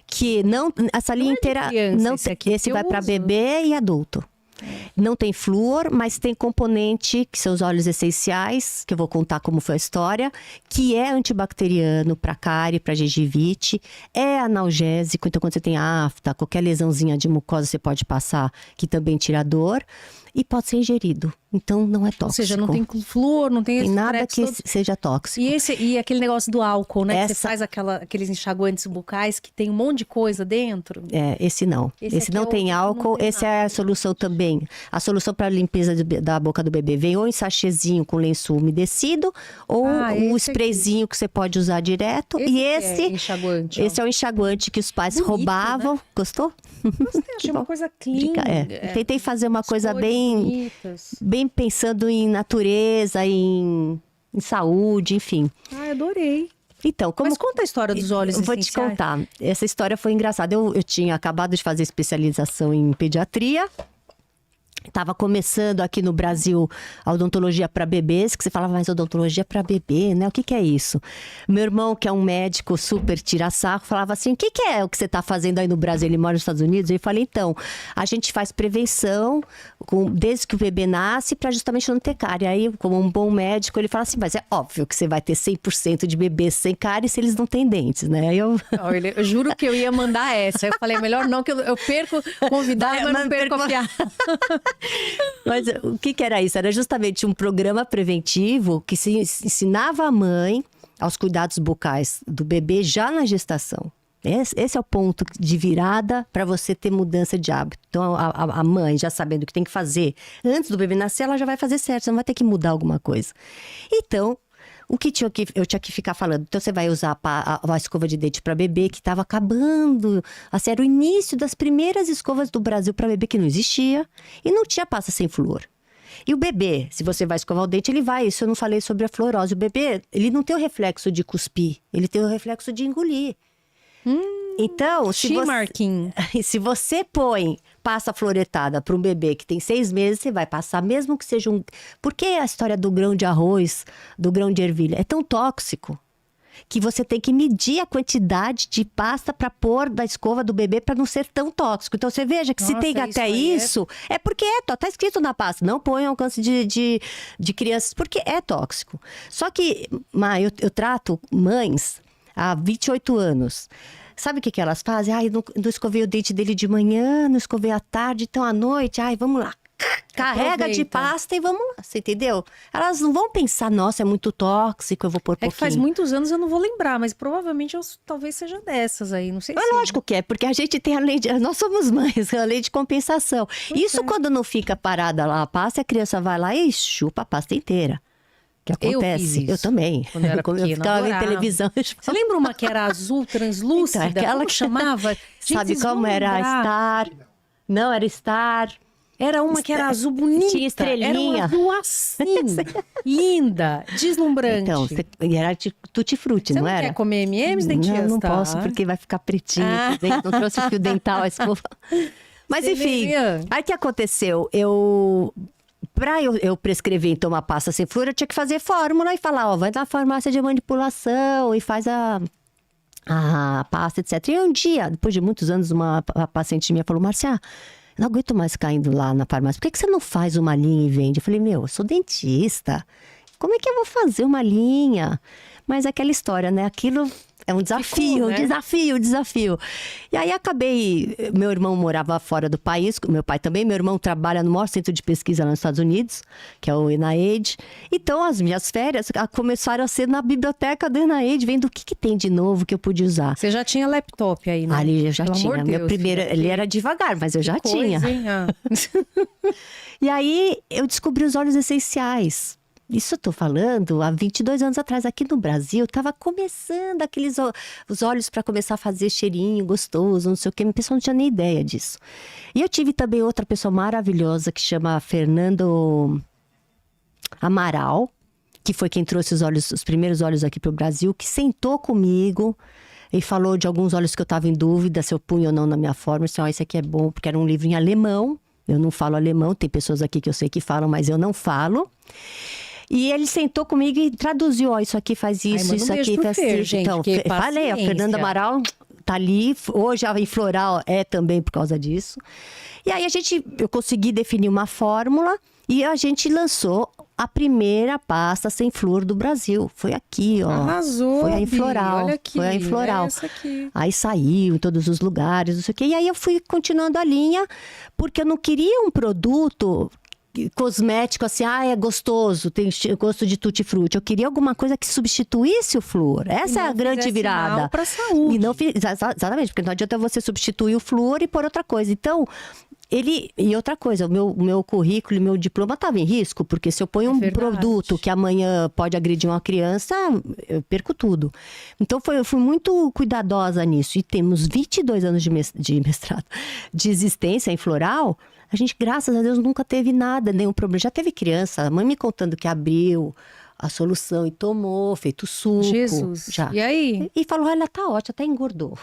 que não, essa linha inteira, criança, não, esse vai para bebê e adulto. Não tem flúor, mas tem componente, que são os óleos essenciais, que eu vou contar como foi a história, que é antibacteriano para cárie, para gengivite, é analgésico, então quando você tem afta, qualquer lesãozinha de mucosa você pode passar, que também tira dor, e pode ser ingerido, então não é tóxico. Ou seja, não tem flúor, não tem... Tem nada que seja tóxico. E aquele negócio do álcool, né? Que você faz aqueles enxaguantes bucais que tem um monte de coisa dentro. Esse não. Esse não tem álcool, esse é a solução também. A solução para a limpeza da boca do bebê vem ou em sachêzinho com lenço umedecido, ou um sprayzinho que você pode usar direto. Esse é enxaguante. Esse é o enxaguante que os pais roubavam. Né? Gostou? Gostei, achei uma coisa clean. Tentei fazer uma coisa bem pensando em natureza, em saúde, enfim. Adorei. Então, Mas conta a história dos óleos essenciais. Vou te contar. Essa história foi engraçada. Eu tinha acabado de fazer especialização em pediatria. Estava começando aqui no Brasil a odontologia para bebês, que você falava, mas odontologia para bebê, né? O que é isso? Meu irmão, que é um médico super tira-sarro, falava assim, o que é o que você está fazendo aí no Brasil? Ele mora nos Estados Unidos. Eu falei, então, a gente faz prevenção desde que o bebê nasce para justamente não ter cárie. Aí, como um bom médico, ele fala assim, mas é óbvio que você vai ter 100% de bebês sem cárie se eles não têm dentes, né? Eu juro que eu ia mandar essa. Eu falei, melhor não, que eu perco convidado, mas não perco a piada. Mas o que era isso? Era justamente um programa preventivo que se ensinava a mãe aos cuidados bucais do bebê já na gestação. Esse é o ponto de virada para você ter mudança de hábito. Então, a mãe, já sabendo o que tem que fazer antes do bebê nascer, ela já vai fazer certo, você não vai ter que mudar alguma coisa. Então, eu tinha que ficar falando. Então, você vai usar a escova de dente para bebê, que estava acabando. Assim, era o início das primeiras escovas do Brasil para bebê, que não existia. E não tinha pasta sem flúor. E o bebê, se você vai escovar o dente, ele vai. Isso eu não falei sobre a fluorose. O bebê, ele não tem o reflexo de cuspir. Ele tem o reflexo de engolir. Então, se você põe passa fluoretada para um bebê que tem 6 meses, você vai passar, mesmo que seja um... Por que a história do grão de arroz, do grão de ervilha? É tão tóxico que você tem que medir a quantidade de pasta para pôr da escova do bebê para não ser tão tóxico. Então, você veja que se tem até isso, é porque tá escrito na pasta, não põe ao alcance de crianças, porque é tóxico. Só que, eu trato mães há 28 anos. Sabe o que elas fazem? Ai, não escovei o dente dele de manhã, não escovei à tarde, então à noite, ai, vamos lá. Carrega de pasta e vamos lá, você entendeu? Elas não vão pensar, nossa, é muito tóxico, eu vou pôr pouquinho. Que faz muitos anos eu não vou lembrar, mas provavelmente eu talvez seja dessas aí, não sei se... É lógico que é, porque a gente tem a lei de... Nós somos mães, a lei de compensação. Isso quando não fica parada lá a pasta, a criança vai lá e chupa a pasta inteira. Que acontece. Eu também. Quando eu era pequena, eu ficava em televisão. Você lembra uma que era azul, translúcida? Então, aquela como chamava? Sabe como era? Star. Não, era Star. Era uma que era azul bonita. Tinha estrelinha. Era uma azul assim. Linda, deslumbrante. Então, era de tutti-frutti, não era? Você não quer comer M&M's, dentista? Não posso, porque vai ficar pretinho. Não trouxe o fio dental, a escova. Mas enfim, aí o que aconteceu? Para eu prescrever e tomar pasta sem flúor, eu tinha que fazer fórmula e falar, ó, vai na farmácia de manipulação e faz a pasta, etc. E um dia, depois de muitos anos, uma paciente minha falou, Márcia, não aguento mais ficar indo lá na farmácia, por que você não faz uma linha e vende? Eu falei, eu sou dentista, como é que eu vou fazer uma linha? Mas aquela história, né, aquilo... É um desafio, desafio. E aí acabei... Meu irmão morava fora do país, meu pai também. Meu irmão trabalha no maior centro de pesquisa lá nos Estados Unidos, que é o NIH. Então, as minhas férias começaram a ser na biblioteca do NIH, vendo o que tem de novo que eu podia usar. Você já tinha laptop aí, né? Ali eu já tinha. Meu primeiro, ele era devagar, mas eu já tinha. E aí, eu descobri os óleos essenciais. Isso eu tô falando há 22 anos atrás. Aqui no Brasil, tava começando os óleos para começar a fazer cheirinho gostoso, não sei o que. A pessoa não tinha nem ideia disso. E eu tive também outra pessoa maravilhosa que chama Fernando Amaral, que foi quem trouxe os primeiros óleos aqui pro Brasil, que sentou comigo e falou de alguns óleos que eu tava em dúvida se eu punha ou não na minha fórmula. Disse, esse aqui é bom, porque era um livro em alemão. Eu não falo alemão, tem pessoas aqui que eu sei que falam, mas eu não falo. E ele sentou comigo e traduziu, ó, isso aqui faz isso, isso aqui faz isso. Então, falei, a Fernanda Amaral tá ali, hoje a Infloral é também por causa disso. E aí eu consegui definir uma fórmula e a gente lançou a primeira pasta sem flúor do Brasil. Foi aqui, ó. Arrasou, foi a Infloral. Olha aqui, foi a Infloral. Essa aqui. Aí saiu em todos os lugares, não sei o quê. E aí eu fui continuando a linha, porque eu não queria um produto cosmético assim, é gostoso, tem gosto de tutti-frutti. Eu queria alguma coisa que substituísse o flúor. Essa é a grande virada. Mal pra saúde. E não, exatamente, porque não adianta você substituir o flúor e pôr outra coisa. Então, e outra coisa, o meu currículo e meu diploma estava em risco, porque se eu ponho um produto que amanhã pode agredir uma criança, eu perco tudo. Então, eu fui muito cuidadosa nisso. E temos 22 anos de mestrado, de existência em Floral. A gente, graças a Deus, nunca teve nada, nenhum problema. Já teve criança, a mãe me contando que abriu a solução e tomou, feito suco. Jesus, já. E aí? E falou, ela tá ótima, até engordou.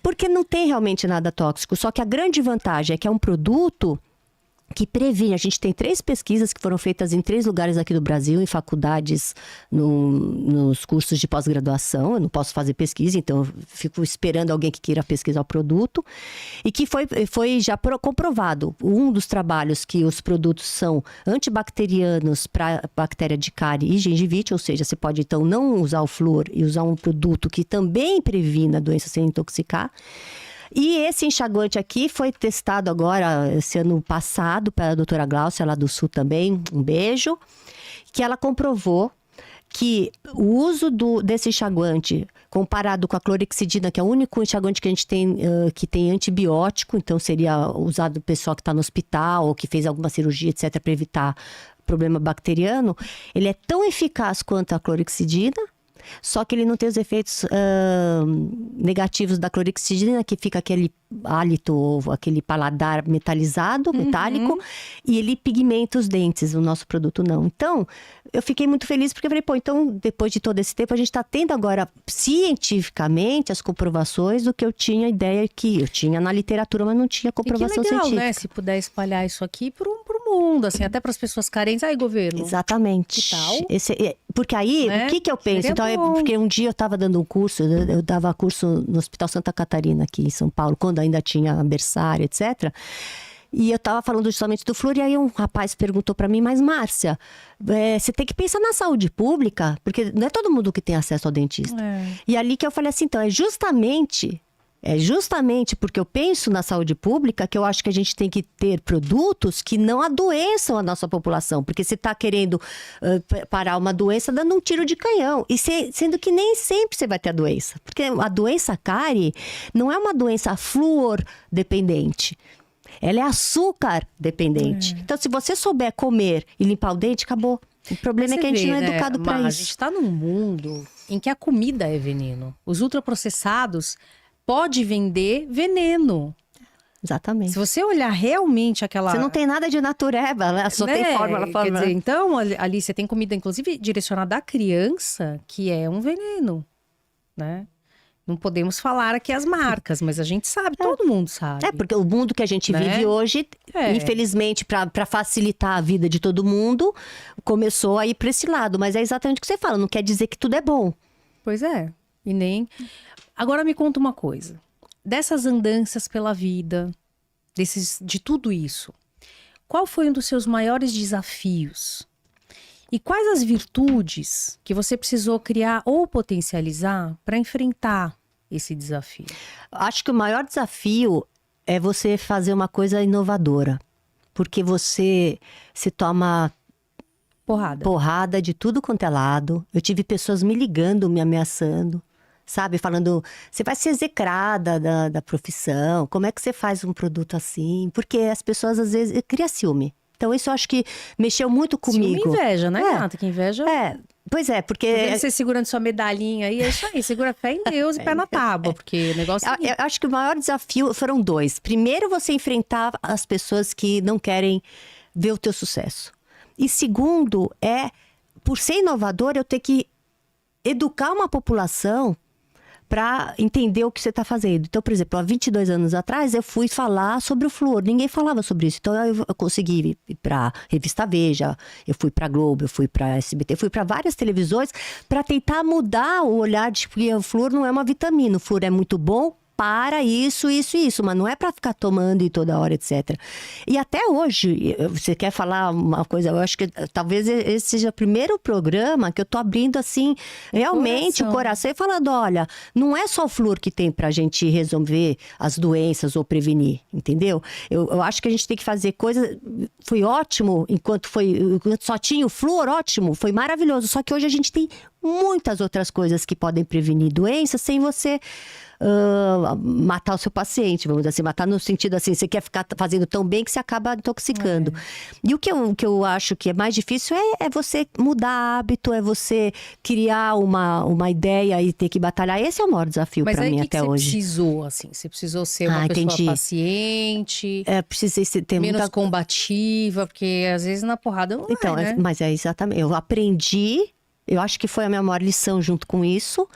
Porque não tem realmente nada tóxico. Só que a grande vantagem é que é um produto que previne. A gente tem 3 pesquisas que foram feitas em 3 lugares aqui do Brasil, em faculdades, nos cursos de pós-graduação. Eu não posso fazer pesquisa, então eu fico esperando alguém que queira pesquisar o produto. E que foi já comprovado. Um dos trabalhos que os produtos são antibacterianos para bactéria de cárie e gengivite, ou seja, você pode então não usar o flúor e usar um produto que também previna a doença sem intoxicar. E esse enxaguante aqui foi testado agora, esse ano passado, pela doutora Glaucia, lá do Sul também, um beijo, que ela comprovou que o uso desse enxaguante, comparado com a clorexidina, que é o único enxaguante que a gente tem que tem antibiótico, então seria usado pelo pessoal que está no hospital ou que fez alguma cirurgia, etc., para evitar problema bacteriano, ele é tão eficaz quanto a clorexidina. Só que ele não tem os efeitos negativos da clorexidina, que fica aquele hálito ou aquele paladar metalizado, metálico, e ele pigmenta os dentes, o nosso produto não. Então, eu fiquei muito feliz porque eu falei, pô, então depois de todo esse tempo a gente está tendo agora cientificamente as comprovações do que eu tinha ideia que eu tinha na literatura, mas não tinha comprovação e que legal, científica. né? Se puder espalhar isso aqui pro mundo, assim, até para as pessoas carentes. Aí, governo. Exatamente. Que tal? Porque aí, Né? o que eu penso? Seria Então, bom. porque um dia eu estava dando um curso, eu dava curso no Hospital Santa Catarina, aqui em São Paulo, quando ainda tinha berçário, etc. E eu estava falando justamente do flúor, e aí um rapaz perguntou para mim, mas Márcia, você tem que pensar na saúde pública, porque não é todo mundo que tem acesso ao dentista. E ali que eu falei assim, então, é justamente porque eu penso na saúde pública que eu acho que a gente tem que ter produtos que não adoeçam a nossa população. Porque você está querendo parar uma doença dando um tiro de canhão. E sendo que nem sempre você vai ter a doença. Porque a doença cárie não é uma doença flúor dependente. Ela é açúcar dependente. Então, se você souber comer e limpar o dente, acabou. O problema é que a gente não é educado para isso. A gente está num mundo em que a comida é veneno. Os ultraprocessados pode vender veneno. Exatamente. Se você olhar realmente aquela... Você não tem nada de natureba, né? Só tem fórmula. Quer dizer, então, ali você tem comida, inclusive, direcionada à criança, que é um veneno, né? Não podemos falar aqui as marcas, mas a gente sabe, todo mundo sabe. Porque o mundo que a gente vive hoje, infelizmente, para facilitar a vida de todo mundo, começou a ir para esse lado. Mas é exatamente o que você fala, não quer dizer que tudo é bom. Pois é, e nem... Agora me conta uma coisa. Dessas andanças pela vida, de tudo isso, qual foi um dos seus maiores desafios? E quais as virtudes que você precisou criar ou potencializar para enfrentar esse desafio? Acho que o maior desafio é você fazer uma coisa inovadora. Porque você se toma porrada de tudo quanto é lado. Eu tive pessoas me ligando, me ameaçando. Sabe, falando, você vai ser execrada da profissão, como é que você faz um produto assim? Porque as pessoas, às vezes, criam ciúme. Então, isso eu acho que mexeu muito comigo. Ciúme e inveja, né, Renata? Que inveja... Pois é, porque... Você segurando sua medalhinha aí, é isso aí, segura fé em Deus e pé na tábua, porque o negócio... Eu acho que o maior desafio foram dois. Primeiro, você enfrentar as pessoas que não querem ver o teu sucesso. E segundo, por ser inovador, eu ter que educar uma população para entender o que você está fazendo. Então, por exemplo, há 22 anos atrás, eu fui falar sobre o flúor. Ninguém falava sobre isso. Então, eu consegui ir para a revista Veja, eu fui para a Globo, eu fui para a SBT, fui para várias televisões para tentar mudar o olhar de que o flúor não é uma vitamina. O flúor é muito bom para isso, mas não é para ficar tomando e toda hora, etc. E até hoje, você quer falar uma coisa, eu acho que talvez esse seja o primeiro programa que eu tô abrindo assim, realmente o coração e falando, olha, não é só o flúor que tem pra gente resolver as doenças ou prevenir, entendeu? Eu acho que a gente tem que fazer coisa, foi ótimo, enquanto só tinha o flúor, ótimo, foi maravilhoso, só que hoje a gente tem muitas outras coisas que podem prevenir doenças sem você matar o seu paciente, vamos dizer assim, matar no sentido assim, você quer ficar fazendo tão bem que você acaba intoxicando. E o que eu acho que é mais difícil é você mudar hábito, é você criar uma ideia e ter que batalhar. Esse é o maior desafio para mim até hoje. Mas aí precisou, assim? Você precisou ser uma pessoa paciente, precisei ter menos combativa, porque às vezes na porrada não né? Mas é exatamente, eu aprendi, eu acho que foi a minha maior lição junto com isso,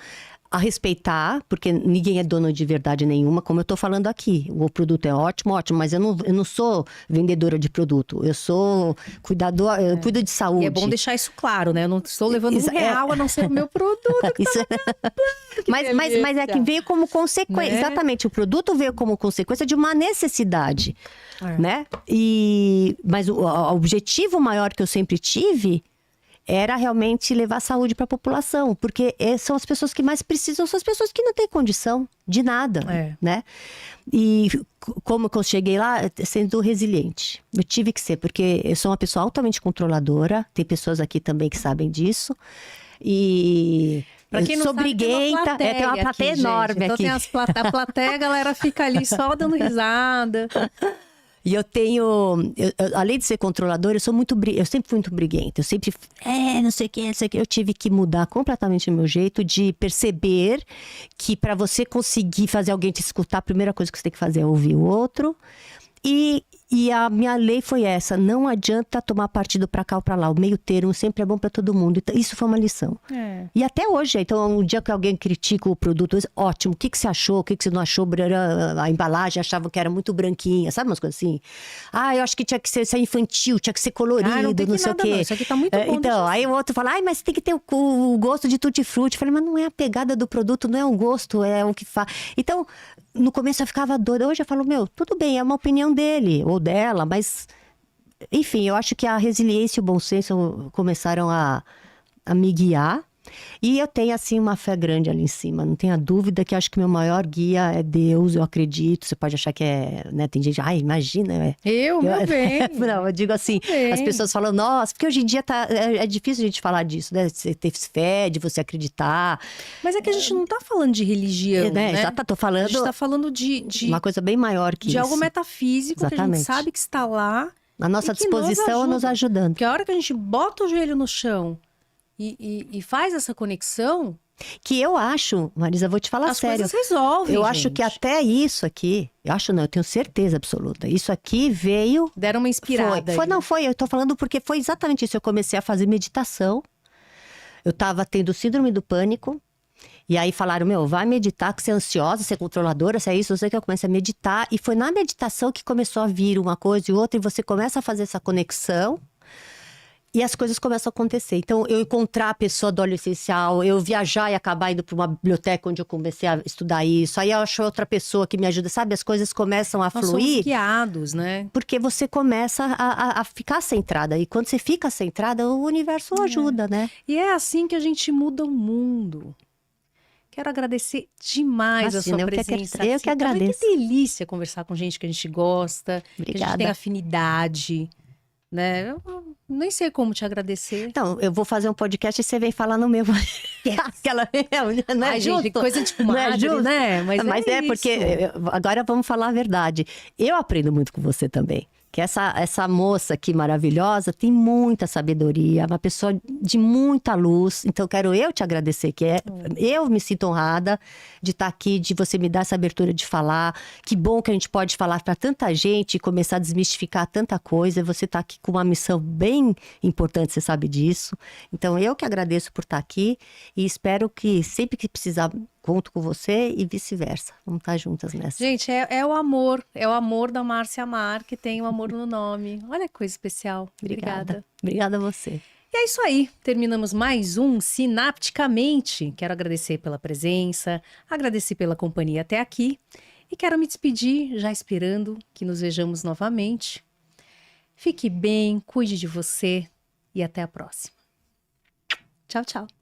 a respeitar, porque ninguém é dono de verdade nenhuma, como eu tô falando aqui. O produto é ótimo, mas eu não sou vendedora de produto. Eu sou cuidadora, eu cuido de saúde. E é bom deixar isso claro, né? Eu não estou levando R$1 a não ser o meu produto. Mas é que veio como consequência. Né? Exatamente, o produto veio como consequência de uma necessidade, né? Mas o objetivo maior que eu sempre tive era realmente levar saúde para a população, porque são as pessoas que mais precisam, são as pessoas que não têm condição de nada, né? E como que eu cheguei lá? Sendo resiliente. Eu tive que ser, porque eu sou uma pessoa altamente controladora, tem pessoas aqui também que sabem disso, e... Pra quem não sou sabe, briguenta, tem uma plateia enorme então aqui. Então tem a plateia, a galera fica ali só dando risada. E eu tenho, além de ser controladora, eu sempre fui muito briguenta. Eu sempre, não sei o que, não sei o que. Eu tive que mudar completamente o meu jeito de perceber que para você conseguir fazer alguém te escutar, a primeira coisa que você tem que fazer é ouvir o outro. E a minha lei foi essa: não adianta tomar partido para cá ou para lá. O meio termo sempre é bom para todo mundo. Então, isso foi uma lição. E até hoje, então, um dia que alguém critica o produto, ótimo, o que você achou? O que você não achou? A embalagem achava que era muito branquinha, sabe umas coisas assim? Eu acho que tinha que ser infantil, tinha que ser colorido, não tem que não sei nada, o quê. não. Isso aqui tá muito bom. Então, aí o outro fala, mas tem que ter o gosto de tutti-frutti. Eu falei, mas não é a pegada do produto, não é o gosto, é o que faz. Então, no começo eu ficava doida. Hoje eu falo, tudo bem, é uma opinião dele ou dela, mas... Enfim, eu acho que a resiliência e o bom senso começaram a me guiar. E eu tenho, assim, uma fé grande ali em cima. Não tenha dúvida que acho que meu maior guia é Deus, eu acredito. Você pode achar que né? Tem gente, imagina. Meu bem. Não, eu digo assim, as pessoas falam, nossa, porque hoje em dia é difícil a gente falar disso, né? Você ter fé, de você acreditar. Mas é que a gente não tá falando de religião, né? Exato, tô falando... A gente tá falando de uma coisa bem maior que isso. De algo metafísico. Exatamente. Que a gente sabe que está lá. À nossa disposição, nos ajudando. Porque a hora que a gente bota o joelho no chão e faz essa conexão... Que eu acho, Marisa, vou te falar sério. As coisas resolvem, Eu gente. acho que até isso aqui... Eu acho não, eu tenho certeza absoluta. Isso aqui veio... Deram uma inspirada. Eu tô falando porque foi exatamente isso. Eu comecei a fazer meditação. Eu tava tendo síndrome do pânico. E aí falaram, vai meditar, que você é ansiosa, você é controladora, se é isso, eu sei que eu comecei a meditar. E foi na meditação que começou a vir uma coisa e outra, e você começa a fazer essa conexão. E as coisas começam a acontecer. Então, eu encontrar a pessoa do óleo essencial, eu viajar e acabar indo para uma biblioteca onde eu comecei a estudar isso. Aí eu acho outra pessoa que me ajuda, sabe? As coisas começam a fluir. Nós somos guiados, né? Porque você começa a ficar centrada. E quando você fica centrada, o universo ajuda, né? E é assim que a gente muda o mundo. Quero agradecer demais a sua presença. Eu que agradeço. Que delícia conversar com gente que a gente gosta, Obrigada. Que a gente tem afinidade, né? Eu nem sei como te agradecer. Então, eu vou fazer um podcast e você vem falar no meu. Aquela não é justo. Gente, coisa de comadre, não é né? Mas é porque agora vamos falar a verdade. Eu aprendo muito com você também. Que essa moça aqui maravilhosa tem muita sabedoria, uma pessoa de muita luz. Então, quero eu te agradecer, eu me sinto honrada de estar aqui, de você me dar essa abertura de falar. Que bom que a gente pode falar para tanta gente e começar a desmistificar tanta coisa. Você está aqui com uma missão bem importante, você sabe disso. Então, eu que agradeço por estar aqui e espero que sempre que precisar, conto com você e vice-versa. Vamos estar juntas nessa. Gente, é o amor da Márcia Mar, que tem o amor no nome. Olha que coisa especial. Obrigada. Obrigada a você. E é isso aí, terminamos mais um Sinapticamente. Quero agradecer pela presença, agradecer pela companhia até aqui e quero me despedir, já esperando que nos vejamos novamente. Fique bem, cuide de você e até a próxima. Tchau, tchau.